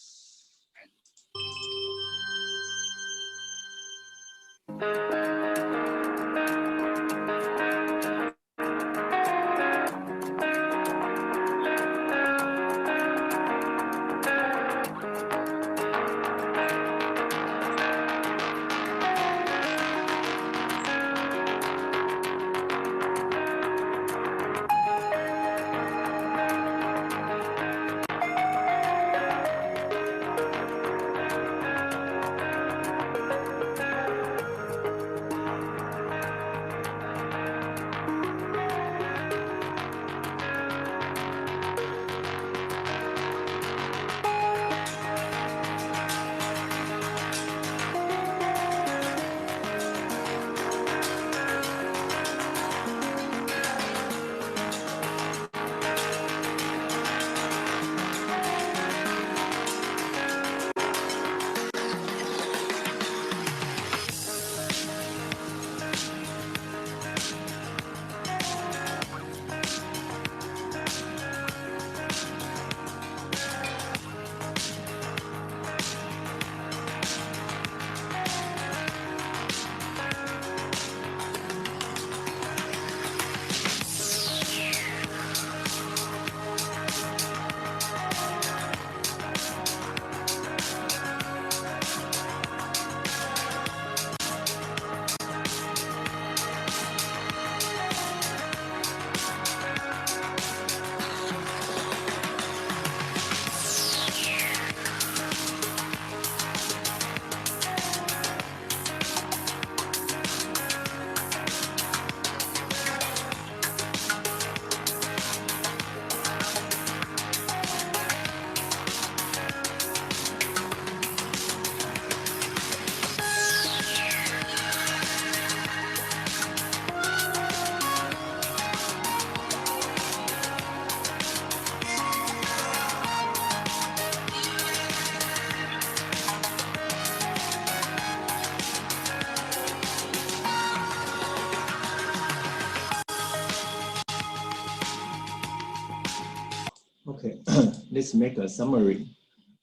[SPEAKER 3] Okay, let's make a summary.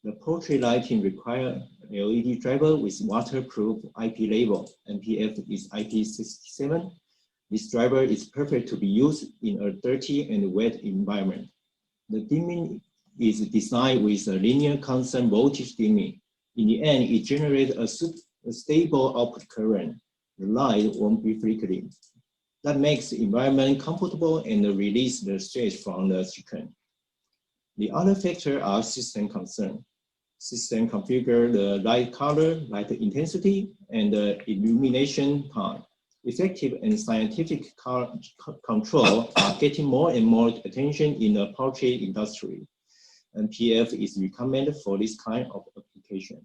[SPEAKER 3] The portrait lighting requires LED driver with waterproof IP label. NPF is IP67. This driver is perfect to be used in a dirty and wet environment. The dimming is designed with a linear constant voltage dimming. In the end, it generates a stable output current. The light won't be flickering. That makes the environment comfortable and release the stress from the chicken. The other factors are system concern. System configure the light color, light intensity, and the illumination time. Effective and scientific control are getting more and more attention in the portrait industry. And PF is recommended for this kind of application.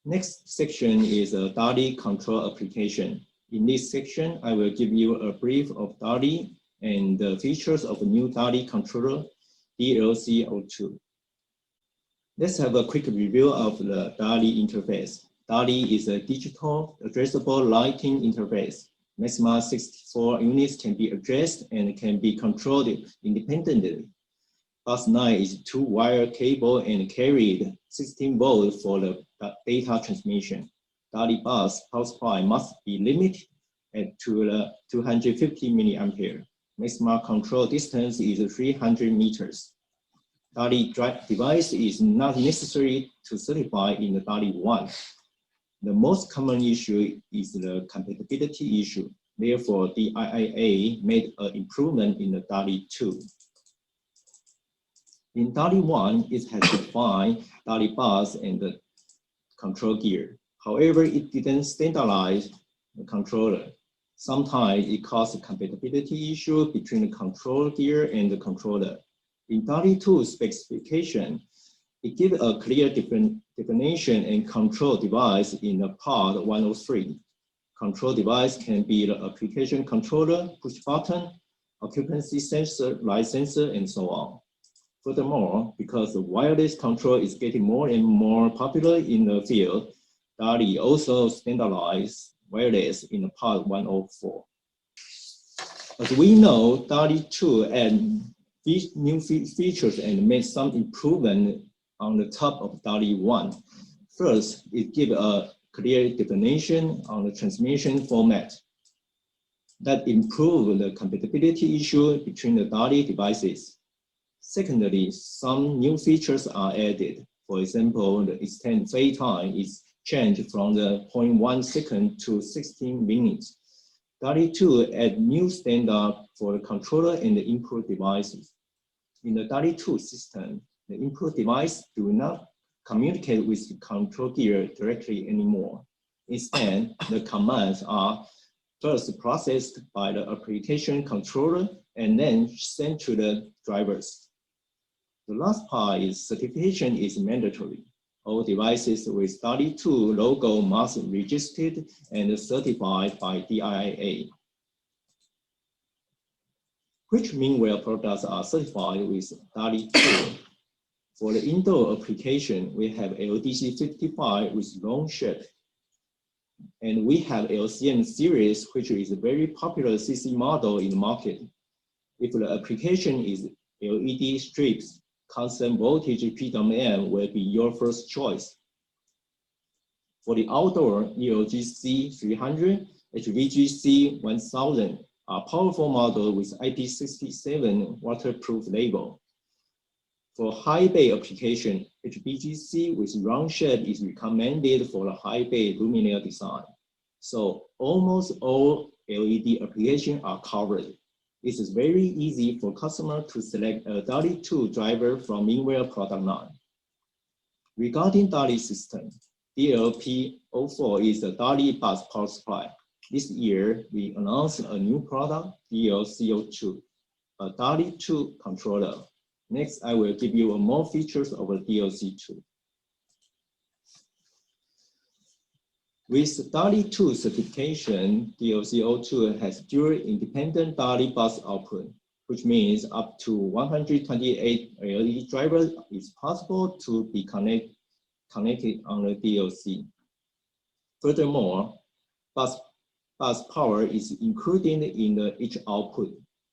[SPEAKER 3] Next section is a DALI control application. In this section, I will give you a brief of DALI and the features of a new DALI controller, DLC-02. Let's have a quick review of the DALI interface. DALI is a digital addressable lighting interface. Maximum 64 units can be addressed and can be controlled independently. Bus 9 is 2-wire cable and carried 16 volts for the data transmission. DALI bus power supply must be limited to 250 milliampere. Maximum control distance is 300 meters. DALI device is not necessary to certify in the DALI 1. The most common issue is the compatibility issue. Therefore, the IIA made an improvement in the DALI 2. In DALI 1, it has defined DALI bus and the control gear. However, it didn't standardize the controller. Sometimes it caused a compatibility issue between the control gear and the controller. In DALI 2 specification, it gives a clear definition and control device in the part 103. Control device can be the application controller, push button, occupancy sensor, light sensor, and so on. Furthermore, because the wireless control is getting more and more popular in the field, DALI also standardized wireless in the part 104. As we know, DALI 2 add these new features and made some improvement on the top of DALI 1. First, it gives a clear definition on the transmission format that improves the compatibility issue between the DALI devices. Secondly, some new features are added. For example, the extended fade time is changed from the 0.1 second to 16 minutes. DALI 2 add new standard for the controller and the input devices. In the DALI 2 system, the input device do not communicate with the control gear directly anymore. Instead, the commands are first processed by the application controller and then sent to the drivers. The last part is certification is mandatory. All devices with DALI 2 logo must be registered and certified by DIA. Which meanwhile products are certified with DALI 2? For the indoor application, we have LDC55 with long shape. And we have LCM series, which is a very popular CC model in the market. If the application is LED strips, constant voltage PWM will be your first choice. For the outdoor, ELGC 300, HVGC 1000 are powerful models with IP67 waterproof label. For high bay application, HVGC with round shape is recommended for the high bay luminaire design. So almost all LED applications are covered. It is very easy for customer to select a DALI 2 driver from Meanwhile product line. Regarding DALI system, DLP-04 is a DALI bus power supply. This year, we announced a new product, DLC-02, a DALI 2 controller. Next, I will give you more features of a DLC-2. With DALI 2 certification, DLC-02 has dual independent DALI bus output, which means up to 128 LED drivers is possible to be connected on the DLC. Furthermore, bus power is included in each output.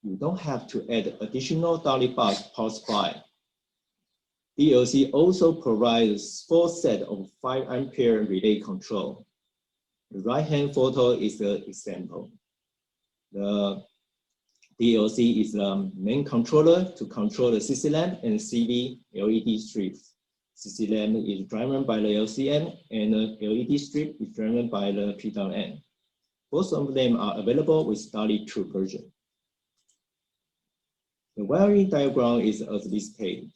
[SPEAKER 3] you don't have to add additional DALI bus power supply. DLC also provides 4 sets of 5 ampere relay control. The right-hand photo is the example. The DLC is the main controller to control the CC lamp and CV LED strips. CC lamp is driven by the LCM and the LED strip is driven by the PWM. Both of them are available with DALI 2 version. The wiring diagram is as this page.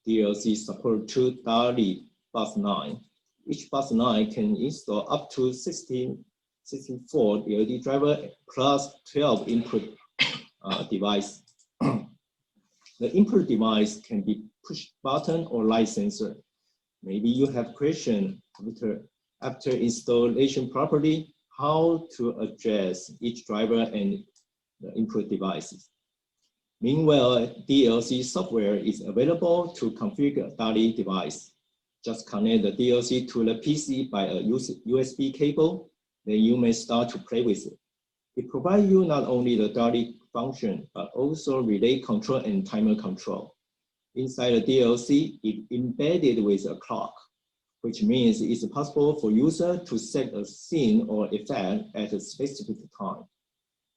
[SPEAKER 3] DLC supports 2 DALI bus 9. Each bus 9 can install up to 64 LED driver plus 12 input device. The input device can be push button or light sensor. Maybe you have question after installation properly, how to address each driver and the input devices. Meanwhile, DLC software is available to configure DALI device. Just connect the DLC to the PC by a USB cable, then you may start to play with it. It provides you not only the DALI function, but also relay control and timer control. Inside the DLC, it embedded with a clock, which means it's possible for user to set a scene or effect at a specific time.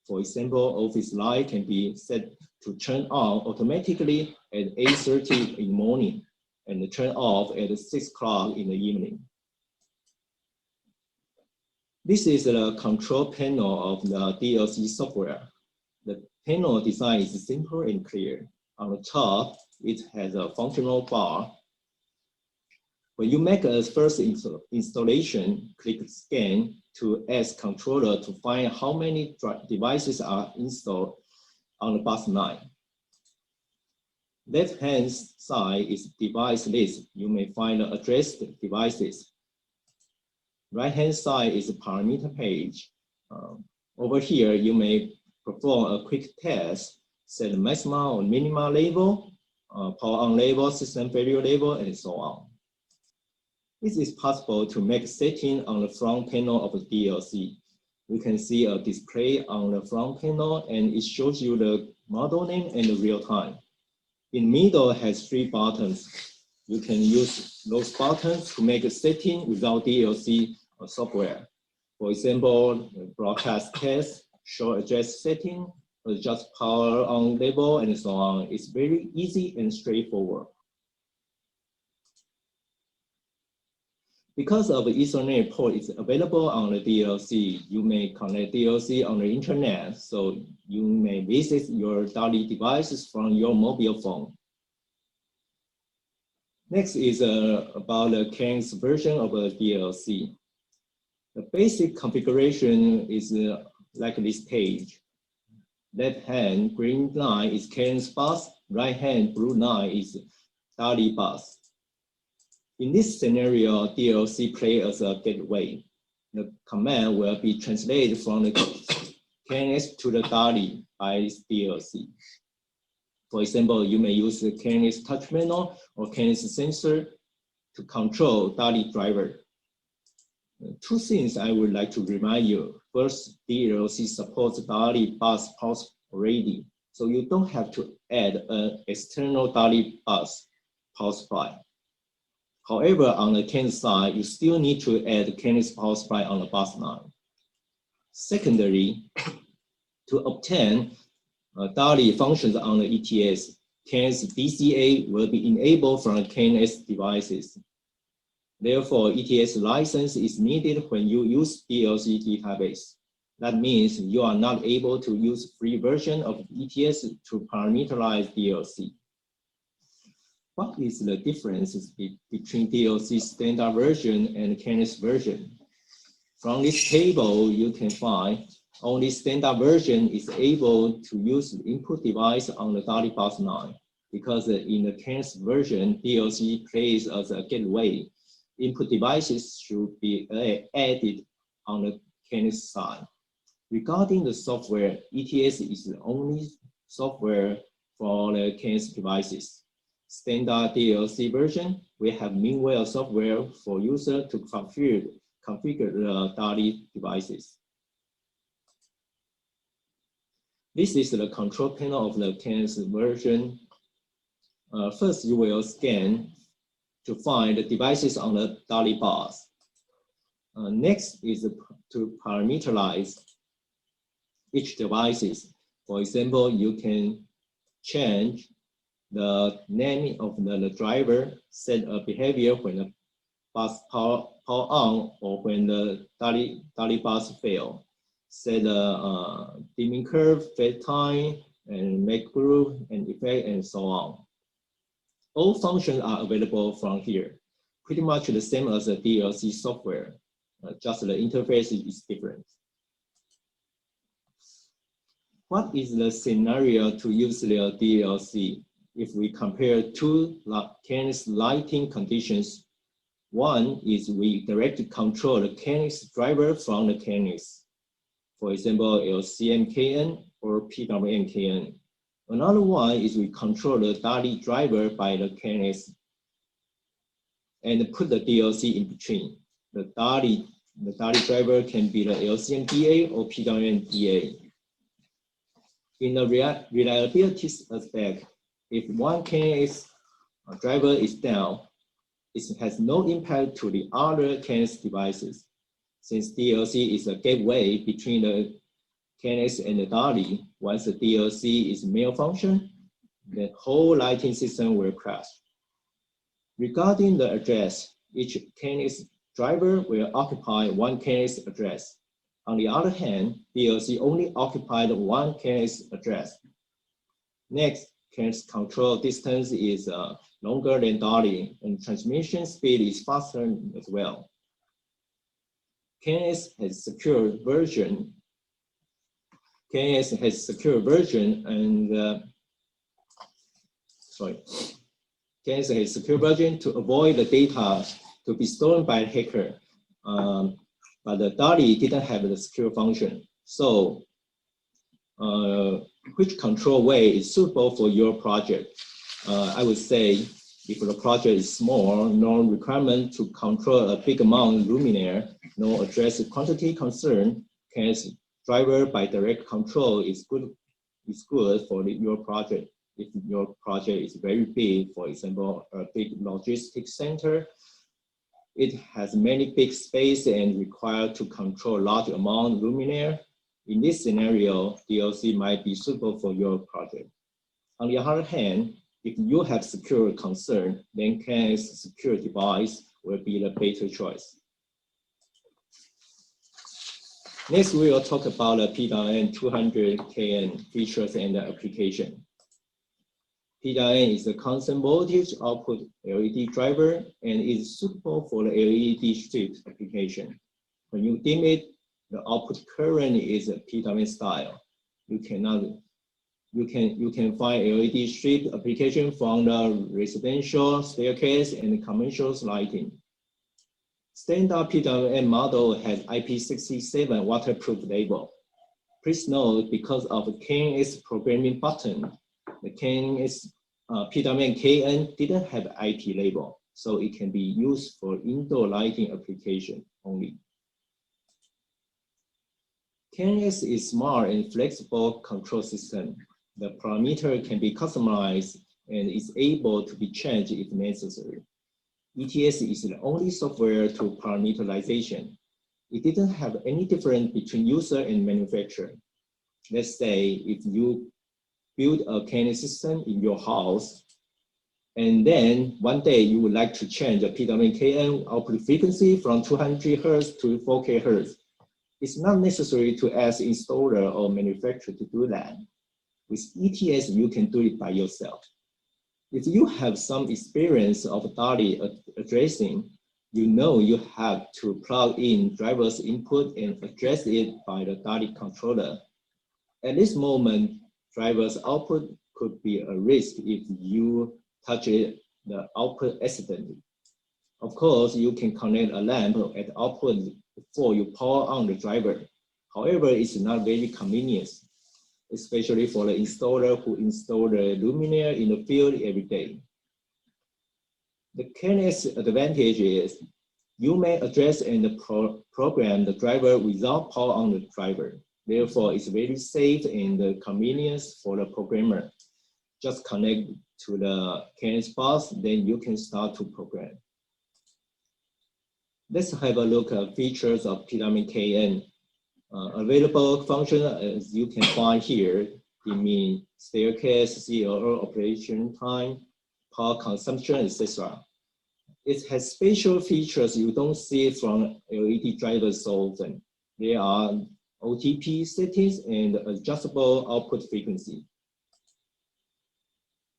[SPEAKER 3] For example, office light can be set to turn on automatically at 8:30 in the morning and turn off at 6 o'clock in the evening. This is the control panel of the DLC software. The panel design is simple and clear. On the top, it has a functional bar. When you make a first installation, click Scan to ask controller to find how many devices are installed on the bus 9. Left-hand side is device list. You may find the addressed devices. Right-hand side is a parameter page. Over here, you may perform a quick test, set the maximum or minimum label, power on label, system failure label, and so on. It is possible to make setting on the front panel of the DLC. You can see a display on the front panel, and it shows you the model name and the real time. In the middle has 3 buttons. You can use those buttons to make a setting without DLC software. For example, broadcast test, show address setting, adjust power on label, and so on. It's very easy and straightforward. Because of the Ethernet port is available on the DLC, you may connect DLC on the internet, so you may visit your DALI devices from your mobile phone. Next is about the KNX version of the DLC. The basic configuration is like this page. Left hand green line is KNX bus, right hand blue line is DALI bus. In this scenario, DLC plays as a gateway. The command will be translated from the KNX to the DALI by this DLC. For example, you may use the KNX touch panel or KNX sensor to control DALI driver. 2 things I would like to remind you. First, DLC supports DALI bus power already, so you don't have to add an external DALI bus power supply. However, on the KNX side, you still need to add KNX power supply on the bus 9. Secondly, to obtain DALI functions on the ETS, KNX DCA will be enabled from KNX devices. Therefore, ETS license is needed when you use DLC database. That means you are not able to use free version of ETS to parameterize DLC. What is the differences between DLC standard version and KNX version? From this table, you can find only standard version is able to use the input device on the DALI bus 9, because in the KNX version, DLC plays as a gateway. Input devices should be added on the KNX side. Regarding the software, ETS is the only software for the KNX devices. Standard DLC version, we have meanwhile software for user to configure the DALI devices. This is the control panel of the KNX version. First, you will scan to find the devices on the DALI bus. Next is to parameterize each devices. For example, you can change the name of the driver, set a behavior when the bus power on or when the DALI bus fail. Set a dimming curve, fade time, and make group and effect, and so on. All functions are available from here. Pretty much the same as the DLC software, just the interface is different. What is the scenario to use the DLC if we compare two KNX lighting conditions? One is we directly control the KNX driver from the KNX. For example, LCM-KN or PWM-KN. Another one is we control the DALI driver by the KNX and put the DLC in between. The DALI driver can be the LCM-DA or PWM-DA. In the reliability aspect, if one KNX driver is down, it has no impact to the other KNX devices. Since DLC is a gateway between the KNX and the DALI, once the DLC is malfunction, the whole lighting system will crash. Regarding the address, each KNX driver will occupy one KNX address. On the other hand, DLC only occupied one KNX address. Next, KNX control distance is longer than DALI, and transmission speed is faster as well. KNX has secure version. KNX has secure version KNX has secure version to avoid the data to be stolen by a hacker. But the DALI didn't have the secure function. So, which control way is suitable for your project? I would say, if the project is small, no requirement to control a big amount of luminaire, no address quantity concern, KNX driver by direct control is good for your project. If your project is very big, for example, a big logistics center, it has many big space and required to control large amount of luminaire. In this scenario, DLC might be suitable for your project. On the other hand, if you have secure concern, then KNX secure device will be the better choice. Next, we will talk about the PWM 200KN features and the application. PWM is a constant voltage output LED driver and is suitable for the LED strip application. When you dim it, the output current is a PWM style. You can find LED strip application from the residential, staircase, and commercial lighting. Standard PWM model has IP67 waterproof label. Please note, because of the KNX programming button, the KNX PWM-KN didn't have IP label, so it can be used for indoor lighting application only. KNX is smart and flexible control system. The parameter can be customized and is able to be changed if necessary. ETS is the only software to parameterization. It didn't have any difference between user and manufacturer. Let's say if you build a KNX system in your house, and then one day you would like to change a PWM-KN output frequency from 200 Hz to 4K Hz. It's not necessary to ask installer or manufacturer to do that. With ETS, you can do it by yourself. If you have some experience of DALI addressing, you know you have to plug in driver's input and address it by the DALI controller. At this moment, driver's output could be a risk if you touch it, the output accidentally. Of course, you can connect a lamp at the output before you power on the driver. However, it's not very convenient, especially for the installer who install the luminaire in the field every day. The KNX advantage is you may address and program the driver without power on the driver. Therefore, it's very safe and convenience for the programmer. Just connect to the KNX bus, then you can start to program. Let's have a look at features of PWM-KN. Available function, as you can find here, it means staircase, CLO operation time, power consumption, etc. It has special features you don't see from LED drivers so often. There are OTP settings and adjustable output frequency.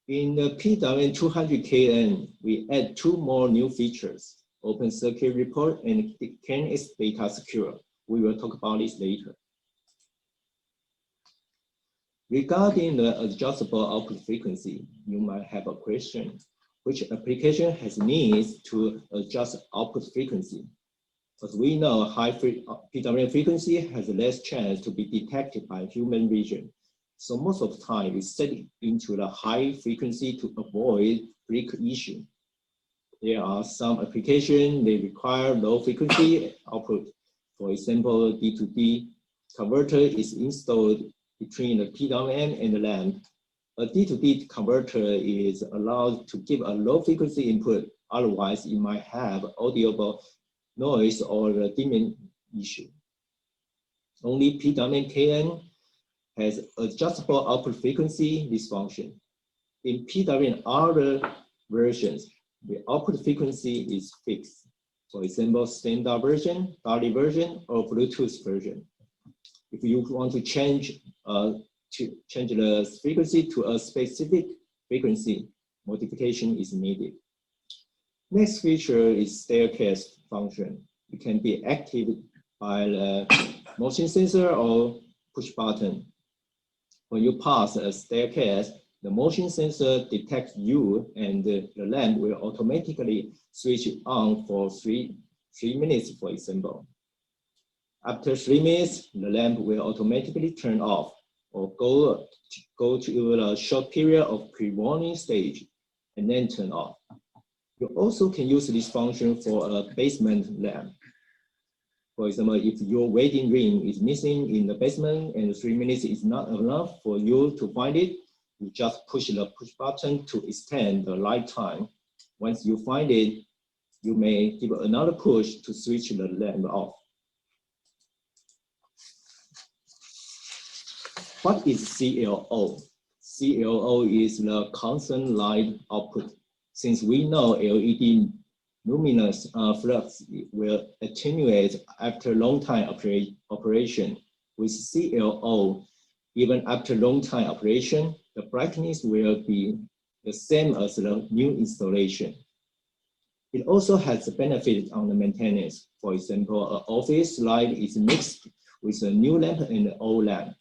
[SPEAKER 3] In the PWM200KN, we add 2 more new features, Open Circuit Report and KNX Data Secure. We will talk about this later. Regarding the adjustable output frequency, you might have a question. Which application has needs to adjust output frequency? As we know, high PWM frequency has less chance to be detected by human vision. So most of the time, we set it into the high frequency to avoid freak issue. There are some applications they require low frequency output. For example, D2D converter is installed between the PWM and the lamp. A D2D converter is allowed to give a low frequency input. Otherwise, it might have audible noise or a dimming issue. Only PWM-KN has adjustable output frequency dysfunction. In PWM other versions, the output frequency is fixed. For example, standard version, Dolly version, or Bluetooth version. If you want to change the frequency to a specific frequency, modification is needed. Next feature is staircase function. It can be activated by the motion sensor or push button. When you pass a staircase, the motion sensor detects you and the lamp will automatically switch on for three minutes, for example. After 3 minutes, the lamp will automatically turn off or go to a short period of pre-warning stage and then turn off. You also can use this function for a basement lamp. For example, if your wedding ring is missing in the basement and 3 minutes is not enough for you to find it, you just push the push button to extend the lifetime. Once you find it, you may give another push to switch the lamp off. What is CLO? CLO is the constant light output. Since we know LED luminous flux will attenuate after long time operation, with CLO, even after long time operation, the brightness will be the same as the new installation. It also has a benefit on the maintenance. For example, an office light is mixed with a new lamp and an old lamp.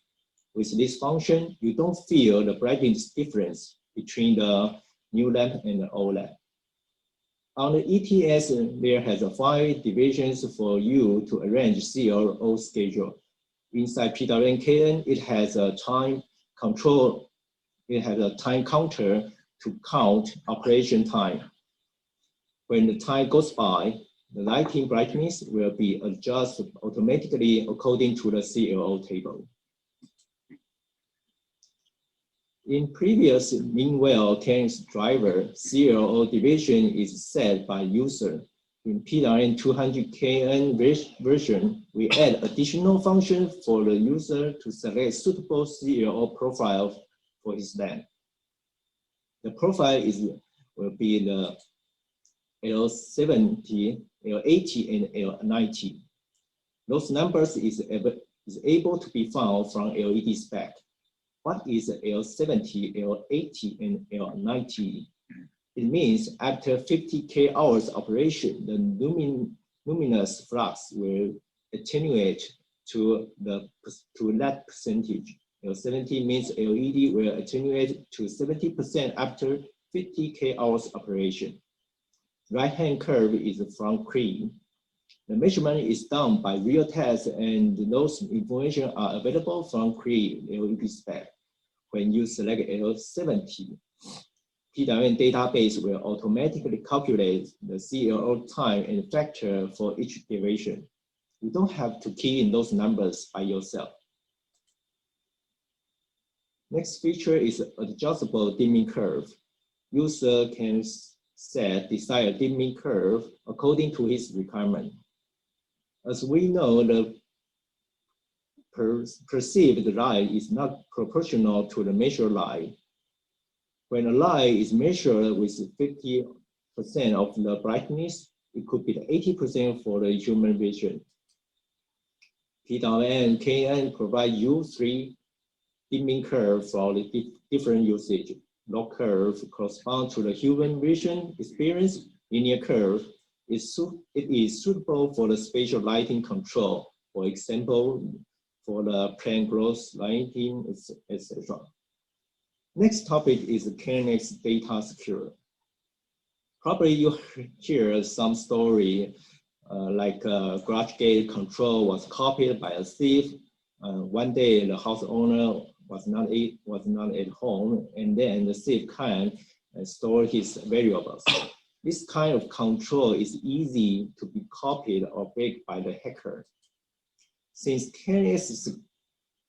[SPEAKER 3] With this function, you don't feel the brightness difference between the new lamp and the old lamp. On the ETS, there has 5 divisions for you to arrange CLO schedule. Inside PWM-KN, it has a time control. It has a time counter to count operation time. When the time goes by, the lighting brightness will be adjusted automatically according to the CLO table. In previous meanwhile KNX driver, CLO division is set by user. In PWM200KN version, we add additional function for the user to select suitable CLO profile for his lamp. The profile will be the L70, L80, and L90. Those numbers is able to be found from LED spec. What is L70, L80, and L90? It means after 50K hours operation, the luminous flux will attenuate to that percentage. L70 means LED will attenuate to 70% after 50K hours operation. Right-hand curve is from Cree. The measurement is done by real test, and those information are available from Cree LED spec. When you select L70, PWM database will automatically calculate the CLO time and factor for each division. You don't have to key in those numbers by yourself. Next feature is adjustable dimming curve. User can set desired dimming curve according to his requirement. As we know, the perceived light is not proportional to the measured light. When a light is measured with 50% of the brightness, it could be 80% for the human vision. P-N and KN provide you 3 dimming curves for the different usage. Log curve corresponds to the human vision experience. Linear curve it is suitable for the spatial lighting control, for example, for the plane growth lighting, etc. Next topic is KNX data secure. Probably you hear some story like garage gate control was copied by a thief. One day the house owner was not at home, and then the thief can store his valuables. This kind of control is easy to be copied or break by the hacker. Since KNX is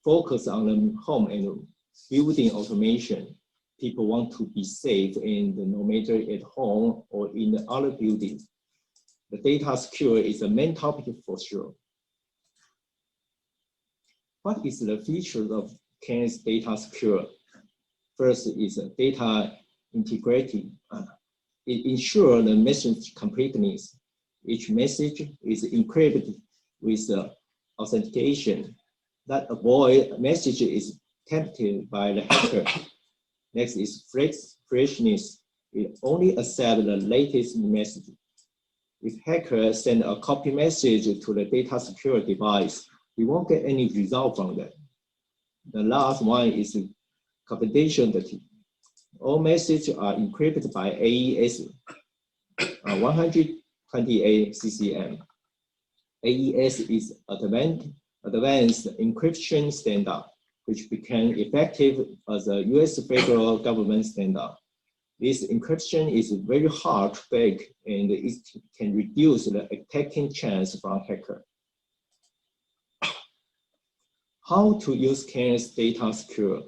[SPEAKER 3] focused on the home and building automation, people want to be safe, and no matter at home or in the other buildings. The data secure is the main topic for sure. What is the features of KNX data secure? First is data integrity. It ensures the message completeness. Each message is encrypted with authentication that avoid message is tempted by the hacker. Next is freshness. It only accepts the latest message. If hacker send a copy message to the data secure device, we won't get any result from that. The last one is confidentiality. All messages are encrypted by AES 128 CCM. AES is advanced encryption standard, which became effective as a US federal government standard. This encryption is very hard to break, and it can reduce the attacking chance from hacker. How to use KNX data secure?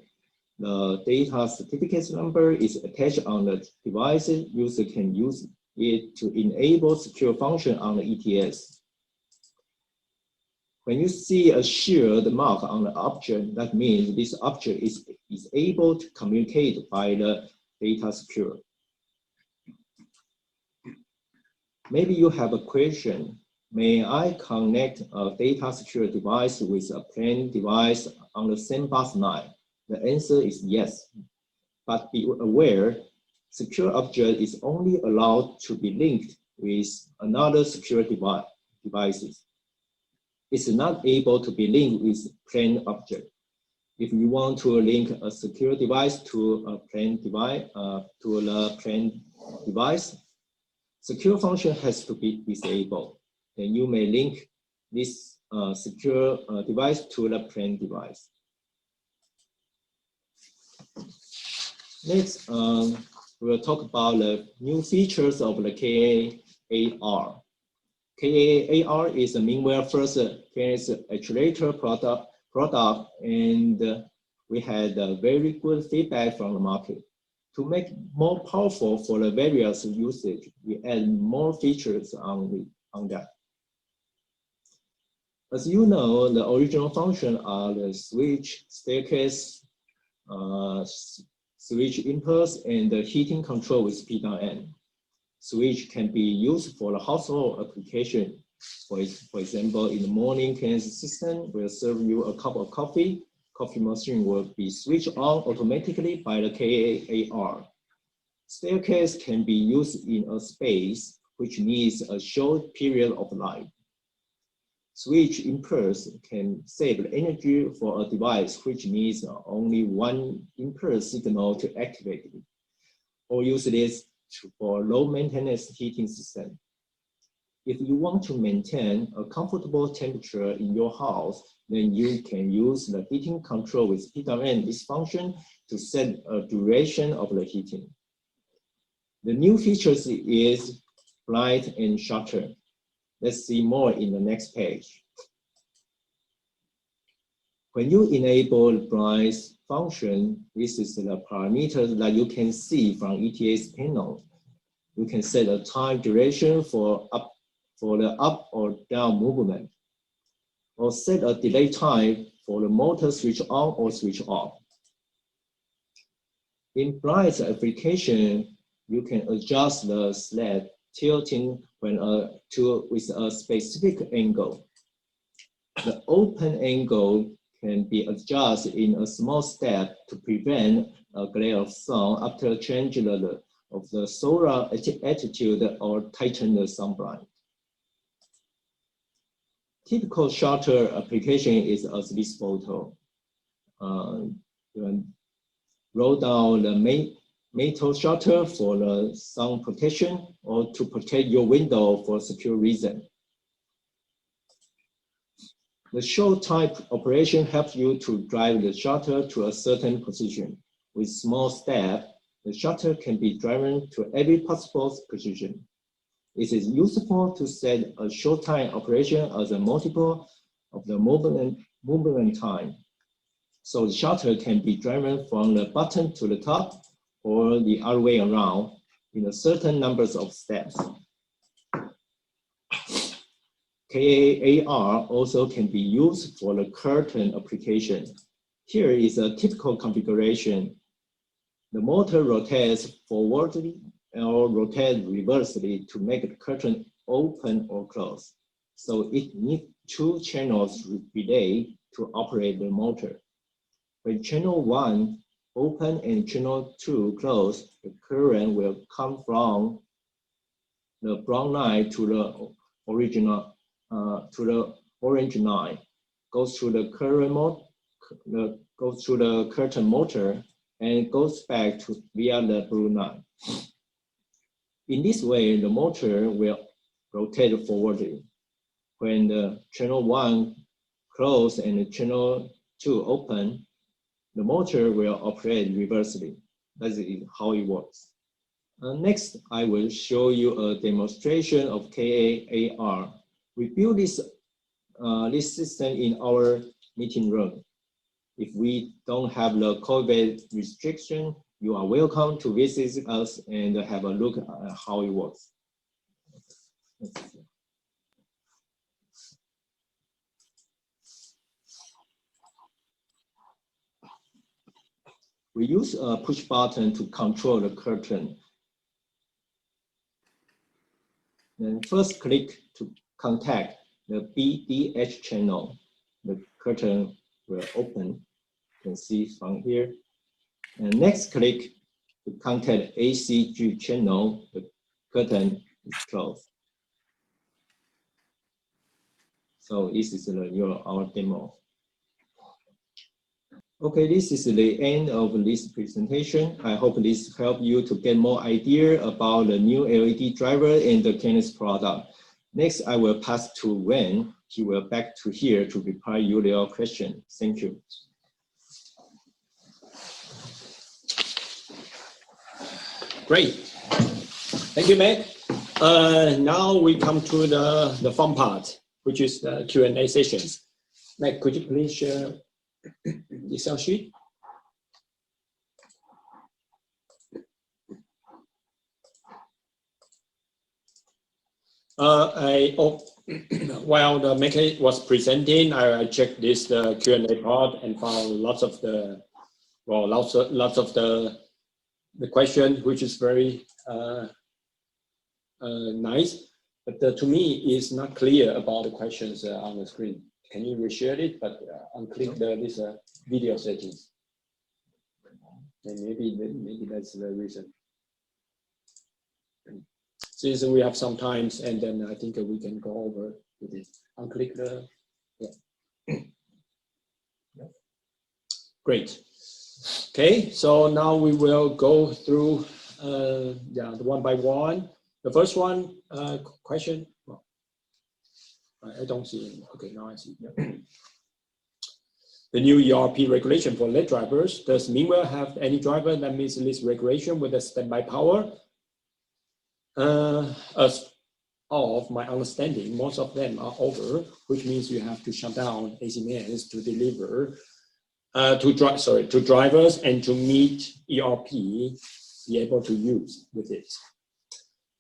[SPEAKER 3] The data certificate number is attached on the device. User can use it to enable secure function on the ETS. When you see a shield mark on the object, that means this object is able to communicate by the data secure. Maybe you have a question. May I connect a data secure device with a plain device on the same bus line? The answer is yes, but be aware, secure object is only allowed to be linked with another secure devices. It's not able to be linked with plain object. If you want to link a secure device to a plain device, secure function has to be disabled. Then you may link this secure device to the plain device. Next, we'll talk about the new features of the KA-AR. KA-AR is a meanwhile first KNX actuator product, and we had very good feedback from the market. To make more powerful for the various usage, we add more features on that. As you know, the original function are the switch, staircase, switch impulse, and the heating control with P-N. Switch can be used for the household application. For example, in the morning, KNX system will serve you a cup of coffee. Coffee machine will be switched on automatically by the KA-AR. Staircase can be used in a space which needs a short period of light. Switch impulse can save energy for a device which needs only one impulse signal to activate it, or use this for low maintenance heating system. If you want to maintain a comfortable temperature in your house, then you can use the heating control with P-N this function to set a duration of the heating. The new features is light and shutter. Let's see more in the next page. When you enable blind function, this is the parameter that you can see from ETA's panel. You can set a time duration for the up or down movement, or set a delay time for the motor switch on or switch off. In blind application, you can adjust the sled tilting with a specific angle. The open angle can be adjusted in a small step to prevent a glare of sun after changing of the solar attitude or tighten the sunblind. Typical shutter application is as this photo. You roll down the metal shutter for the sun protection or to protect your window for secure reason. The show type operation helps you to drive the shutter to a certain position. With small step, the shutter can be driven to every possible position. It is useful to set a show time operation as a multiple of the movement time. So the shutter can be driven from the bottom to the top or the other way around in a certain numbers of steps. KAR also can be used for the curtain application. Here is a typical configuration. The motor rotates forwardly or rotates reversely to make the curtain open or close. So it needs two channels relay to operate the motor. When channel 1 open and channel 2 close, the current will come from the brown line to the original to the orange line, goes through the curtain motor and goes back to via the blue line. In this way, the motor will rotate forwardly. When the channel 1 close and the channel 2 open, the motor will operate reversely. That is how it works. Next, I will show you a demonstration of KAR. We built this system in our meeting room. If we don't have the COVID restriction, you are welcome to visit us and have a look at how it works. We use a push button to control the curtain. Then first click to contact the LDDS-H channel. The curtain will open. You can see from here. And next click to contact ACG channel. The curtain is closed. So this is our demo. Okay, this is the end of this presentation. I hope this helped you to get more idea about the new LED driver and the KNX product. Next, I will pass to Wen. He will back to here to reply your question. Thank you.
[SPEAKER 1] Great. Thank you, Matt. Now we come to the fun part, which is the Q&A sessions. Matt, could you please share the Excel sheet? While the maker was presenting, I checked this Q&A part and found lots of the question, which is very nice. But to me, it's not clear about the questions on the screen. Can you reshare it? But unclick this video settings. And maybe that's the reason. Since we have some times, and then I think we can go over with it. Unclick the, yeah. Great. Okay, so now we will go through the one by one. The first one question. Well, I don't see it. Okay, now I see. Yeah. The new ERP regulation for LED drivers. Does Meanwhile have any driver that meets this regulation with a standby power? As of my understanding, most of them are over, which means you have to shut down AC mains to deliver to drivers and to meet ERP, be able to use with it.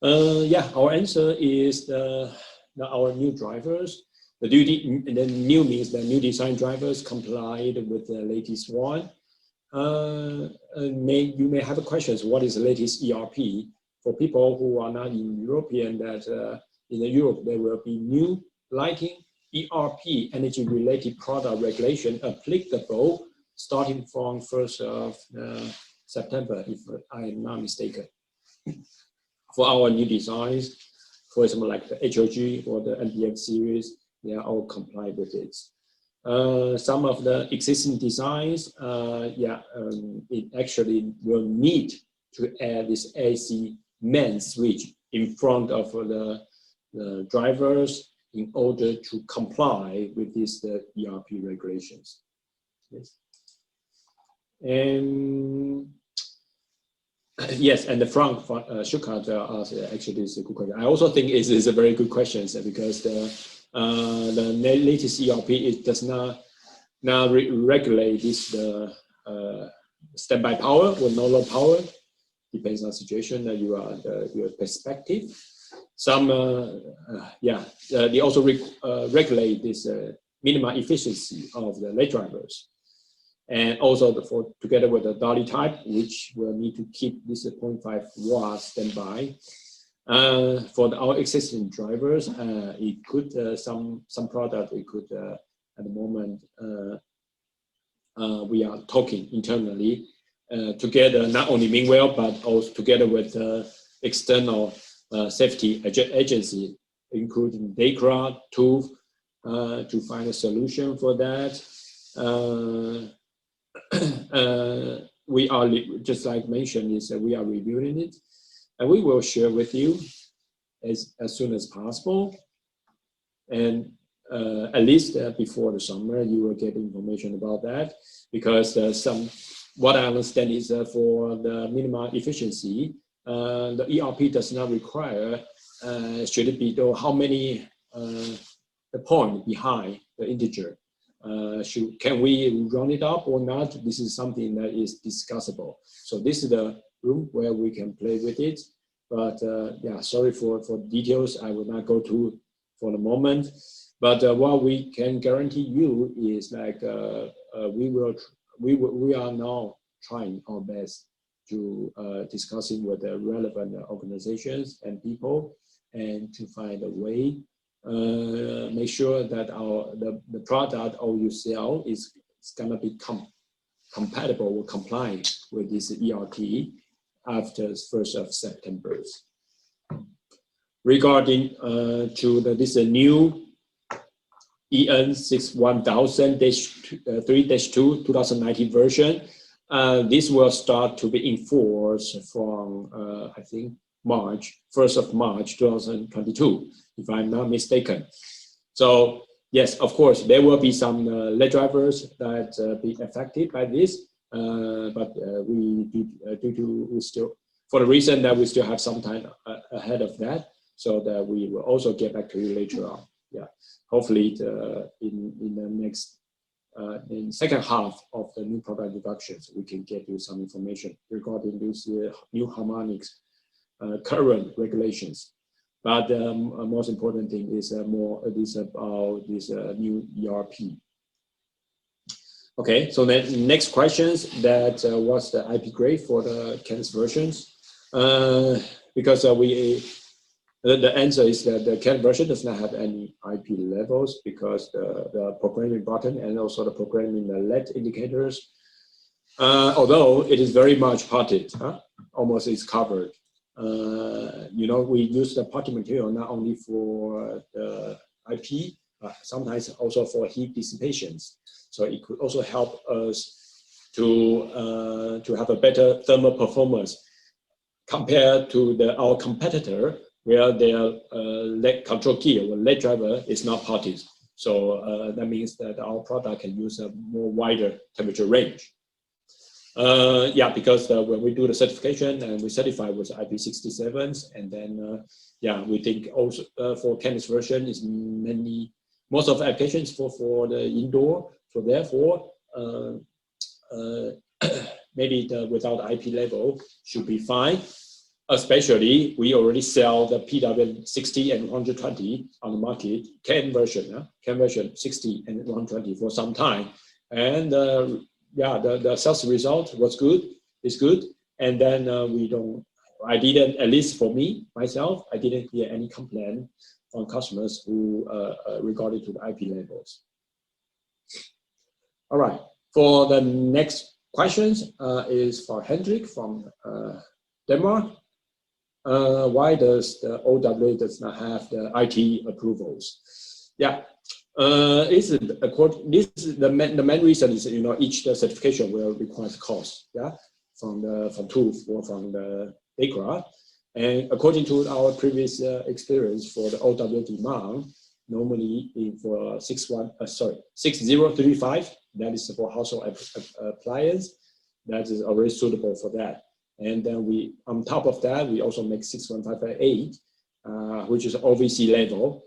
[SPEAKER 1] Yeah, our answer is our new drivers. The new means the new design drivers complied with the latest one. You may have questions. What is the latest ERP? For people who are not in European, that in Europe there will be new lighting ERP energy-related product regulation applicable starting from 1st of September, if I am not mistaken. For our new designs, for example, like the HOG or the MDX series, they are all compliant with it. Some of the existing designs, it actually will need to add this AC main switch in front of the drivers in order to comply with these ERP regulations. Yes. And yes, and the Frank Schuckert asked, actually is a good question. I also think it is a very good question because the latest ERP, it does not regulate this standby power or no load power. Depends on the situation that your perspective. Some they also regulate this minimum efficiency of the late drivers, and also together with the dolly type, which will need to keep this 0.5 watt standby. For our existing drivers, it could some product we could at the moment we are talking internally together, not only Mingwell but also together with external safety agency, including DECRA, TÜV, to find a solution for that. We are, just like mentioned, is that we are reviewing it, and we will share with you as soon as possible. And at least before the summer, you will get information about that, because what I understand is for the minimum efficiency, the ERP does not require, should it be though, how many the point behind the integer. Can we run it up or not? This is something that is discussable. So this is the room where we can play with it. But yeah, sorry for details. I will not go to for the moment. But what we can guarantee you is like we are now trying our best to discussing with the relevant organizations and people, and to find a way, make sure that the product or you sell is gonna be compatible or compliant with this ERP after 1st of September. Regarding to this new EN 61000-3-2 2019 version, this will start to be enforced from I think 1st of March 2022, if I'm not mistaken. So yes, of course, there will be some late drivers that be affected by this, but we still, for the reason that we still have some time ahead of that, so that we will also get back to you later on. Yeah, hopefully in the next in second half of the new product introductions, we can get you some information regarding these new harmonics current regulations. But most important thing is about this new ERP. Okay, so then next questions, that what's the IP grade for the KNX versions? Because the answer is that the KNX version does not have any IP levels, because the programming button and also the programming LED indicators, although it is very much potted, almost is covered. You know, we use the potted material not only for the IP, sometimes also for heat dissipations. So it could also help us to have a better thermal performance compared to our competitor, where their LED control key or LED driver is not potted. So that means that our product can use a more wider temperature range. Yeah, because when we do the certification and we certify with IP67s, and then yeah, we think also for KNX version is most of the applications for the indoor. So therefore, maybe without IP label should be fine. Especially, we already sell the PW60 and 120 on the market, CAN version 60 and 120 for some time. And yeah, the sales result was good, it's good. And then I didn't, at least for me, myself, I didn't hear any complaint from customers who regarding to the IP labels. All right, for the next questions is for Hendrik from Denmark. Why does the OWA does not have the IT approvals? Yeah, this is the main reason is, you know, each certification will require cost, yeah, from TÜV or from the DECRA. And according to our previous experience for the OWA demand, normally for 6035, that is for household appliance, that is already suitable for that. And then we, on top of that, we also make 61558, which is OVC level.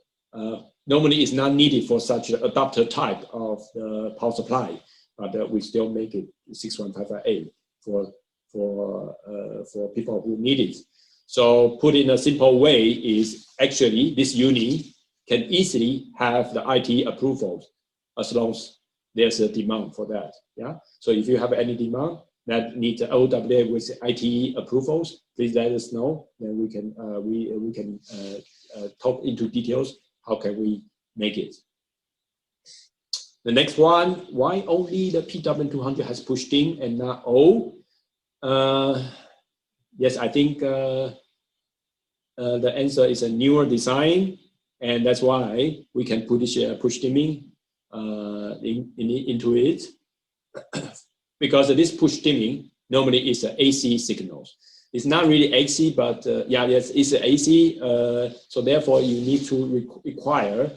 [SPEAKER 1] Normally it's not needed for such an adapter type of the power supply, but we still make it 61558 for people who need it. So put in a simple way is actually this unit can easily have the IT approvals as long as there's a demand for that. Yeah. So if you have any demand that needs OWA with IT approvals, please let us know. Then we can talk into details. How can we make it? The next one, why only the PW200 has pushed in and not O? Yes, I think the answer is a newer design, and that's why we can put this push dimming into it. Because this push dimming normally is an AC signals. It's not really AC, but yeah, yes, it's an AC. So therefore, you need to require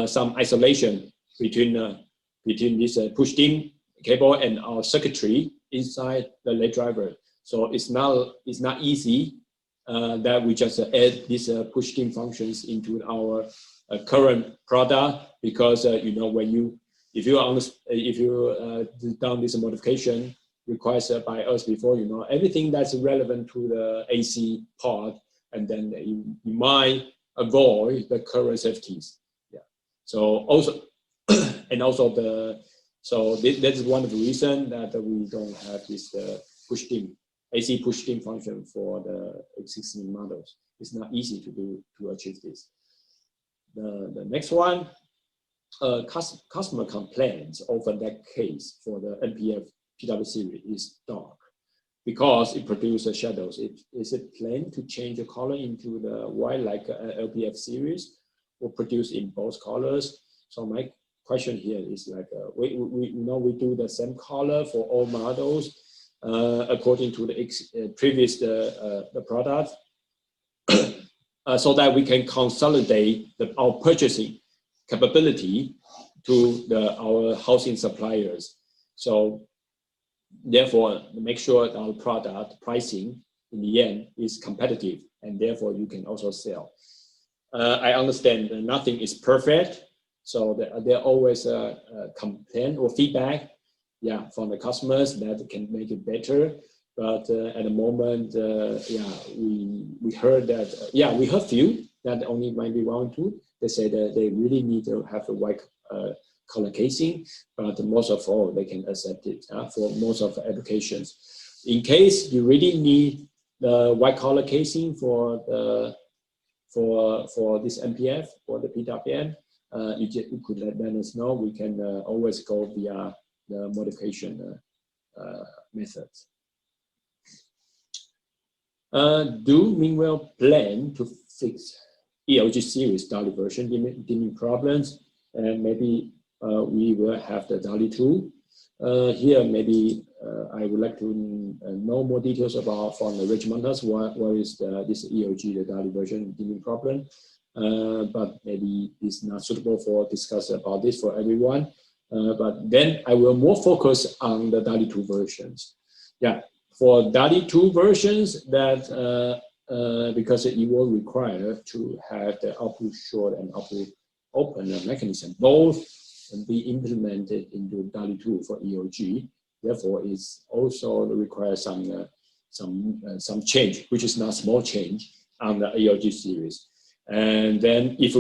[SPEAKER 1] some isolation between this push dim cable and our circuitry inside the LED driver. So it's not easy that we just add these push dim functions into our current product, because you know, if you done this modification requested by us before, you know, everything that's relevant to the AC part, and then you might avoid the current safeties. Yeah. So also, and also that's one of the reasons that we don't have this push dim, AC push dim function for the existing models. It's not easy to achieve this. The next one. Customer complaints over that case for the NPF PW series is dark because it produces shadows. Is it planned to change the color into the white like LPF series, or produce in both colors? So my question here is like we know we do the same color for all models according to the previous the product, so that we can consolidate our purchasing capability to our housing suppliers. So therefore, make sure our product pricing in the end is competitive, and therefore you can also sell. I understand that nothing is perfect, so there always a complaint or feedback, yeah, from the customers that can make it better. But at the moment, yeah, we heard that, yeah, we heard few that only might be 1 or 2. They say that they really need to have a white color casing, but most of all, they can accept it for most of the applications. In case you really need the white color casing for this NPF, for the PWM, you could let us know. We can always go via the modification methods. Do Meanwhile plan to fix ELG series DALI version dimming problems, and maybe we will have the DALI 2. Here, maybe I would like to know more details about from the Rich Montas, what is this ELG, the DALI version dimming problem. But maybe it's not suitable for discuss about this for everyone. But then I will more focus on the DALI 2 versions. yeah, for DALI 2 versions, that because it will require to have the output short and output open mechanism, both be implemented into DALI 2 for EOG. Therefore, it's also requires some change, which is not small change on the EOG series. And then if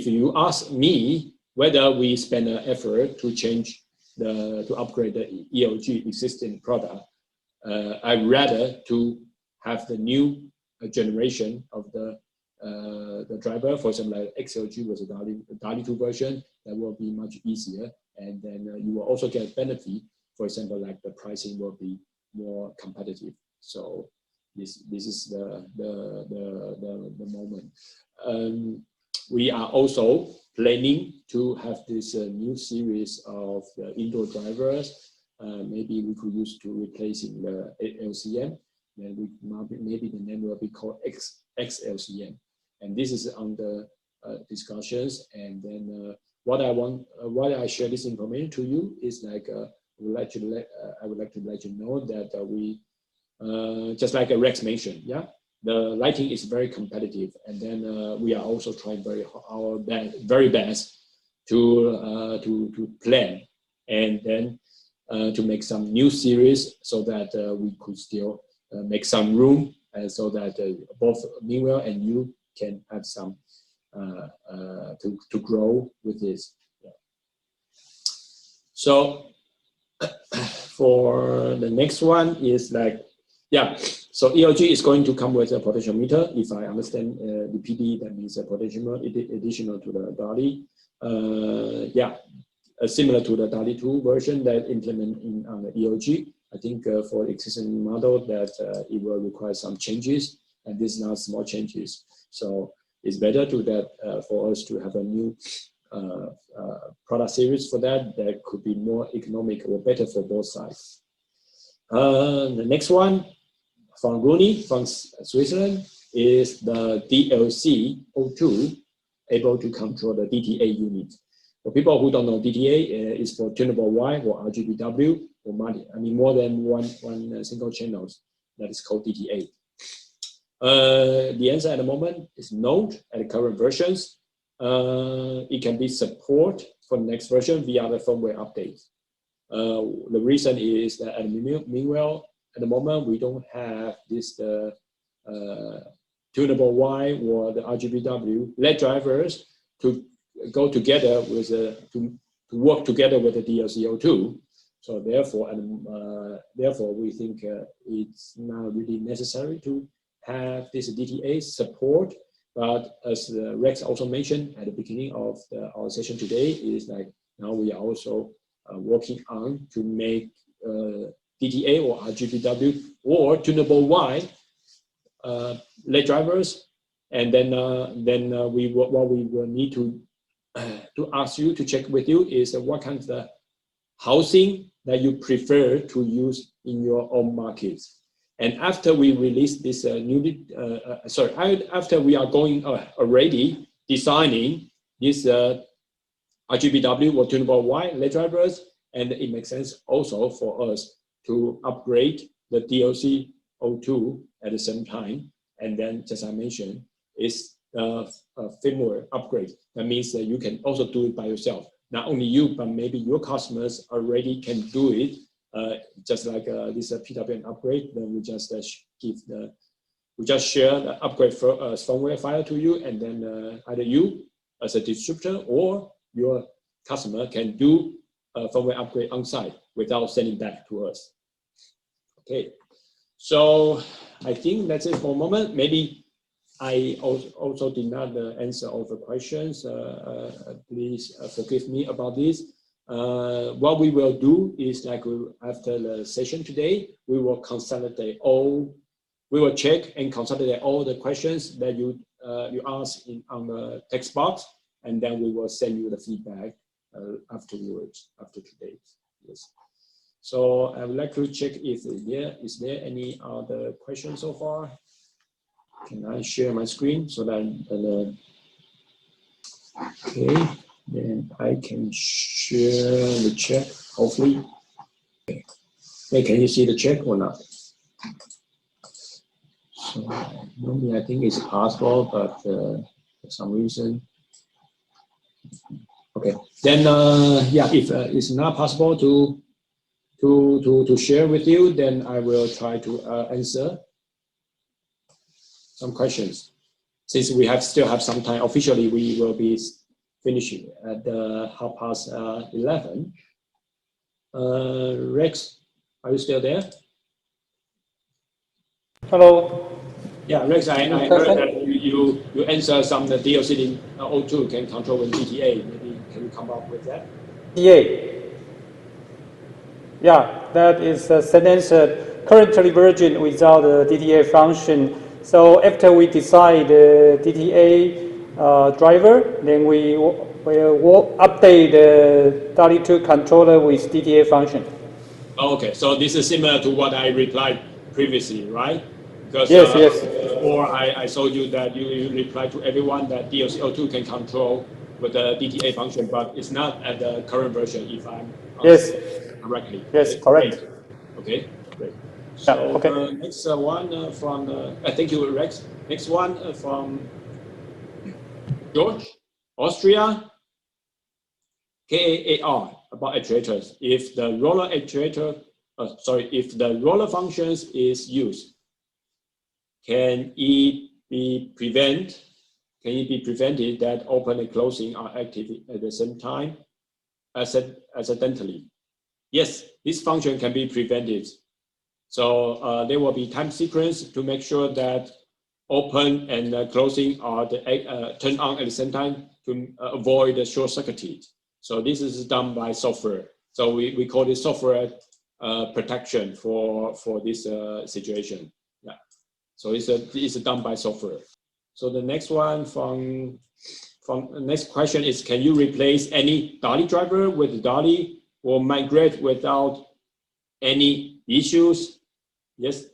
[SPEAKER 1] you ask me whether we spend an effort to change to upgrade the EOG existing product, I'd rather to have the new generation of the driver, for example, like XLG was a DALI 2 version, that will be much easier. And then you will also get benefit. For example, like the pricing will be more competitive. So this is the moment. We are also planning to have this new series of the indoor drivers. Maybe we could use to replacing the LCM. Then maybe the name will be called XLCM. And this is under discussions. And then what I share this information to you is like I would like to let you know that we just like Rex mentioned, yeah, the lighting is very competitive, and then we are also trying our very best to plan and then to make some new series so that we could still make some room, and so that both Meanwhile and you can have some to grow with this. Yeah. So for the next one is like, yeah, so ELG is going to come with a potentiometer. If I understand the PD, that means a potentiometer additional to the DALI. Yeah, similar to the DALI 2 version that implement on the ELG. I think for existing model that it will require some changes, and this is not small changes. So it's better to that for us to have a new product series for that could be more economic or better for both sides. The next one from Rooney from Switzerland is the DLC-02, able to control the DTA unit. For people who don't know, DTA is for tunable Y or RGBW, or more than one single channels. That is called DTA. The answer at the moment is no at the current versions. It can be support for the next version via the firmware update. The reason is that Meanwhile, at the moment, we don't have this tunable Y or the RGBW LED drivers to go together with to work together with the DLC-02. So therefore, we think it's not really necessary to have this DTA support. But as Rex also mentioned at the beginning of our session today, is like now we are also working on to make DTA or RGBW or tunable Y LED drivers, and then what we will need to ask you to check with you is what kind of housing that you prefer to use in your own markets. And after we release this after we are going already designing this RGBW or tunable Y LED drivers, and it makes sense also for us to upgrade the DLC-02 at the same time. And then, as I mentioned, it's a firmware upgrade. That means that you can also do it by yourself. Not only you, but maybe your customers already can do it. Just like this PWM upgrade, then we just share the upgrade for firmware file to you, and then either you as a distributor or your customer can do a firmware upgrade on site without sending back to us. Okay, so I think that's it for a moment. Maybe I also did not answer all the questions. Please forgive me about this. What we will do is, like, after the session today, we will consolidate all. We will check and consolidate all the questions that you asked on the text box, and then we will send you the feedback afterwards, after today. Yes. So I would like to check if is there any other questions so far. Can I share my screen so that okay, then I can share the chat, hopefully. Okay. Hey, can you see the check or not? So, normally I think it's possible, but for some reason. Okay, then yeah, if it's not possible to share with you, then I will try to answer some questions. Since we still have some time, officially we will be finishing at 11:30. Rex, are you still there?
[SPEAKER 2] Hello.
[SPEAKER 1] Yeah, Rex, I heard that you answer some the DLC02 can control with GTA. Maybe can you come up with that?
[SPEAKER 2] DA. Yeah, that is a sentence currently version without the DTA function. So after we decide the DTA driver, then we will update the DALI2 controller with DTA function.
[SPEAKER 1] Okay, so this is similar to what I replied previously, right? Because
[SPEAKER 2] Yes, yes.
[SPEAKER 1] before I told you that you replied to everyone that DLC02 can control with the DTA function, but it's not at the current version if I'm correctly.
[SPEAKER 2] Yes,
[SPEAKER 1] Okay,
[SPEAKER 2] correct.
[SPEAKER 1] great. Okay, great.
[SPEAKER 2] Yeah,
[SPEAKER 1] So
[SPEAKER 2] okay.
[SPEAKER 1] next one from, thank you, Rex. Next one from George, Austria. KAR about actuators. If the roller actuator, if the roller functions is used, can it be prevented that open and closing are active at the same time accidentally? Yes, this function can be prevented. So there will be time sequence to make sure that open and closing are turned on at the same time to avoid the short circuit. So this is done by software. So we call it software protection for this situation. Yeah. So it's done by software. So the next one from the next question is, can you replace any DALI driver with DALI or migrate without any issues? Yes.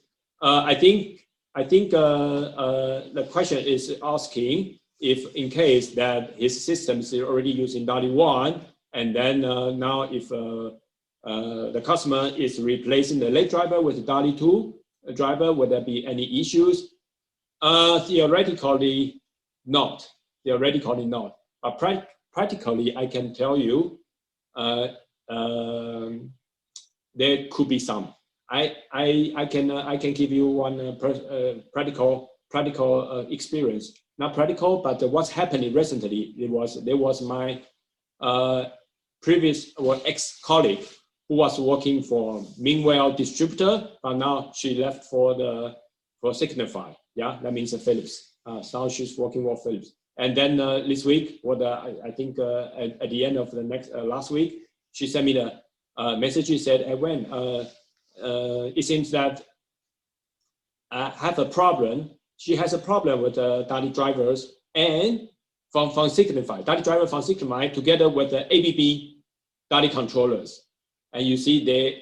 [SPEAKER 1] I think the question is asking if in case that his system is already using DALI 1, and then now if the customer is replacing the late driver with DALI 2 driver, would there be any issues? Theoretically not. Theoretically not. But practically, I can tell you there could be some. I can give you one practical experience. Not practical, but what's happening recently. There was my previous or ex-colleague who was working for Meanwhile distributor, but now she left for Signify. Yeah, that means Philips. Now she's working for Philips. And then this week, or I think at the end of the last week, she sent me the message. She said, "Hey, Wen, it seems that I have a problem." She has a problem with the DALI drivers and from Signify, DALI driver from Signify together with the ABB DALI controllers. And you see the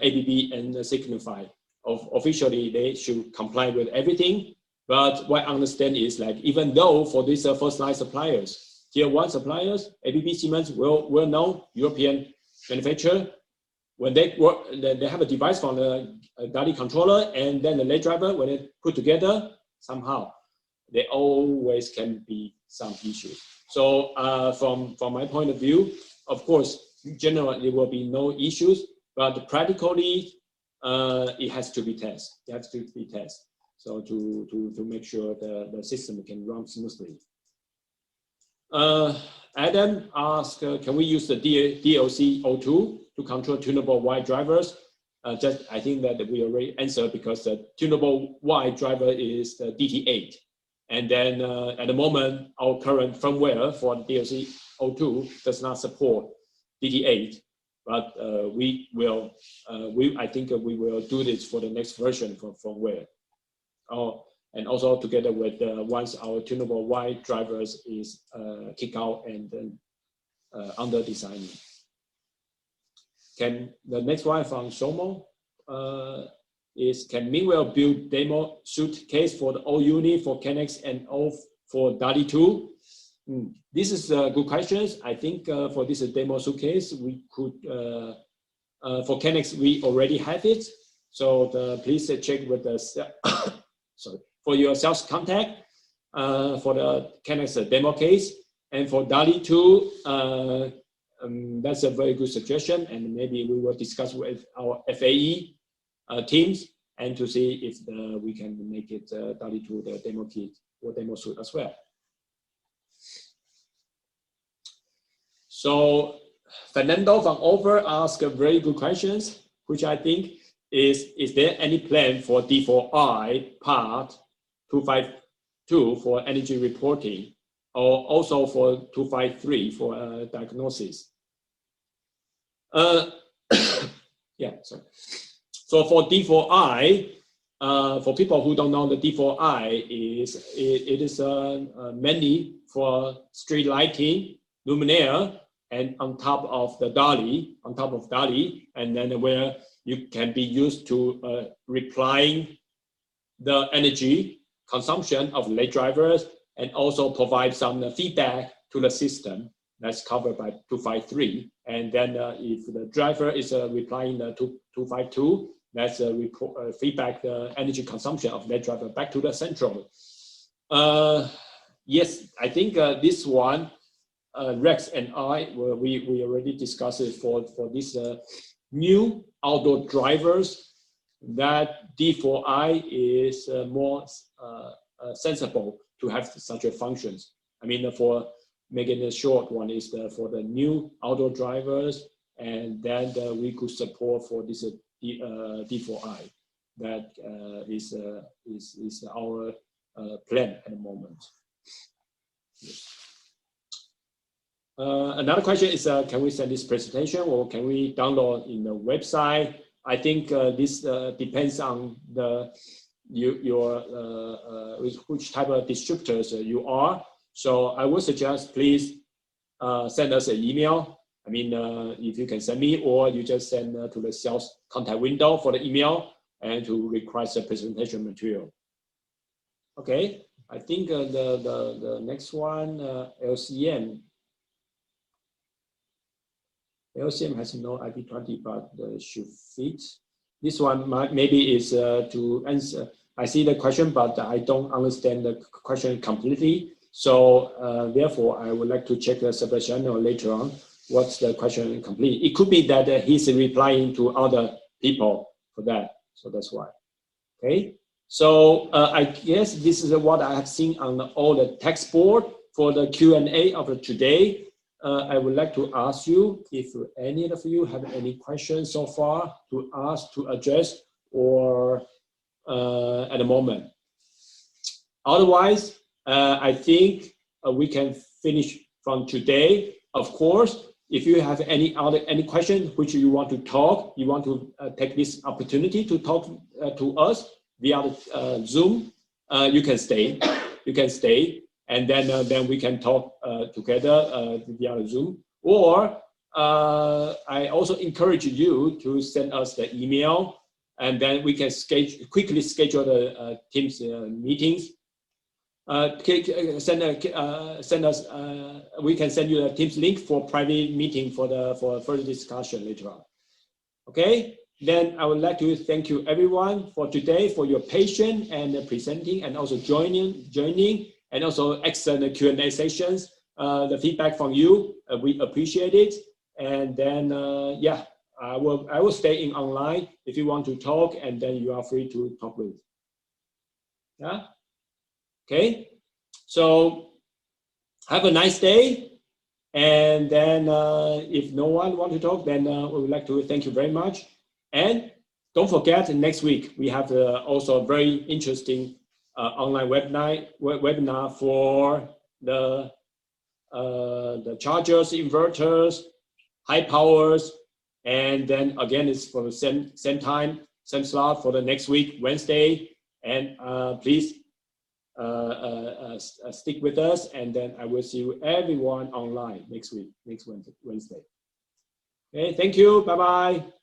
[SPEAKER 1] ABB and the Signify, officially they should comply with everything. But what I understand is like, even though for these first line suppliers, tier 1 suppliers, ABB Siemens will know European manufacturer, when they have a device from the DALI controller and then the late driver, when they put together, somehow there always can be some issues. So from my point of view, of course, generally there will be no issues, but practically it has to be tested. It has to be tested. So to make sure the system can run smoothly. Adam asked, can we use the DLC02 to control tunable Y drivers? I think that we already answered, because the tunable Y driver is the DT8. And then at the moment, our current firmware for the DLC02 does not support DT8, but I think we will do this for the next version for firmware. And also together with once our tunable Y drivers is kicked out and then under designing. The next one from Shomo is, can Meanwhile build demo suitcase for the all unit for KNX and all for DALI 2? This is a good question. I think for this demo suitcase, we could For KNX, we already have it. So please check with the sorry, for your sales contact for the KNX demo case. And for DALI 2, that's a very good suggestion. And maybe we will discuss with our FAE teams and to see if we can make it DALI 2 the demo kit or demo suite as well. So Fernando van Over asked very good questions, which I think is there any plan for D4I part 252 for energy reporting, or also for 253 for diagnosis? Yeah, sorry. So for D4I, for people who don't know, the D4I is mainly for street lighting, luminaire, and on top of DALI, and then where you can be used to replying the energy consumption of late drivers and also provide some feedback to the system. That's covered by 253. And then if the driver is replying the 252, that's feedback the energy consumption of that driver back to the central. Yes, I think this one, Rex and I, we already discussed it for this new outdoor drivers, that D4I is more sensible to have such a functions. I mean, for making a short one is for the new outdoor drivers, and then we could support for this D4I. That is our plan at the moment. Yes. Another question is, can we send this presentation or can we download in the website? I think this depends on which type of distributors you are. So I would suggest please send us an email. I mean, if you can send me, or you just send to the sales contact window for the email and to request a presentation material. Okay, I think the next one, LCM. LCM has no IP20, but should fit. This one maybe is to answer. I see the question, but I don't understand the question completely. So therefore, I would like to check the Sebastiano later on. What's the question complete? It could be that he's replying to other people for that. So that's why. Okay. So I guess this is what I have seen on all the text board for the Q&A of today. I would like to ask you if any of you have any questions so far to ask, to address, or at the moment. Otherwise, I think we can finish from today. Of course, if you have any question which you want to talk, you want to take this opportunity to talk to us via Zoom, you can stay. You can stay. And then we can talk together via Zoom. Or I also encourage you to send us the email, and then we can quickly schedule the Teams meetings. Send us. We can send you a Teams link for private meeting for further discussion later on. Okay. Then I would like to thank you everyone for today, for your patience and presenting, and also joining. And also excellent Q&A sessions. The feedback from you, we appreciate it. And then, yeah, I will stay in online if you want to talk, and then you are free to talk with. Yeah. Okay. So have a nice day. And then, if no one wants to talk, then we would like to thank you very much. And don't forget, next week we have also a very interesting online webinar for the chargers, inverters, high powers, and then again it's for the same time, same slot for the next week, Wednesday. And please stick with us, and then I will see you everyone online next week, next Wednesday. Okay, thank you. Bye bye.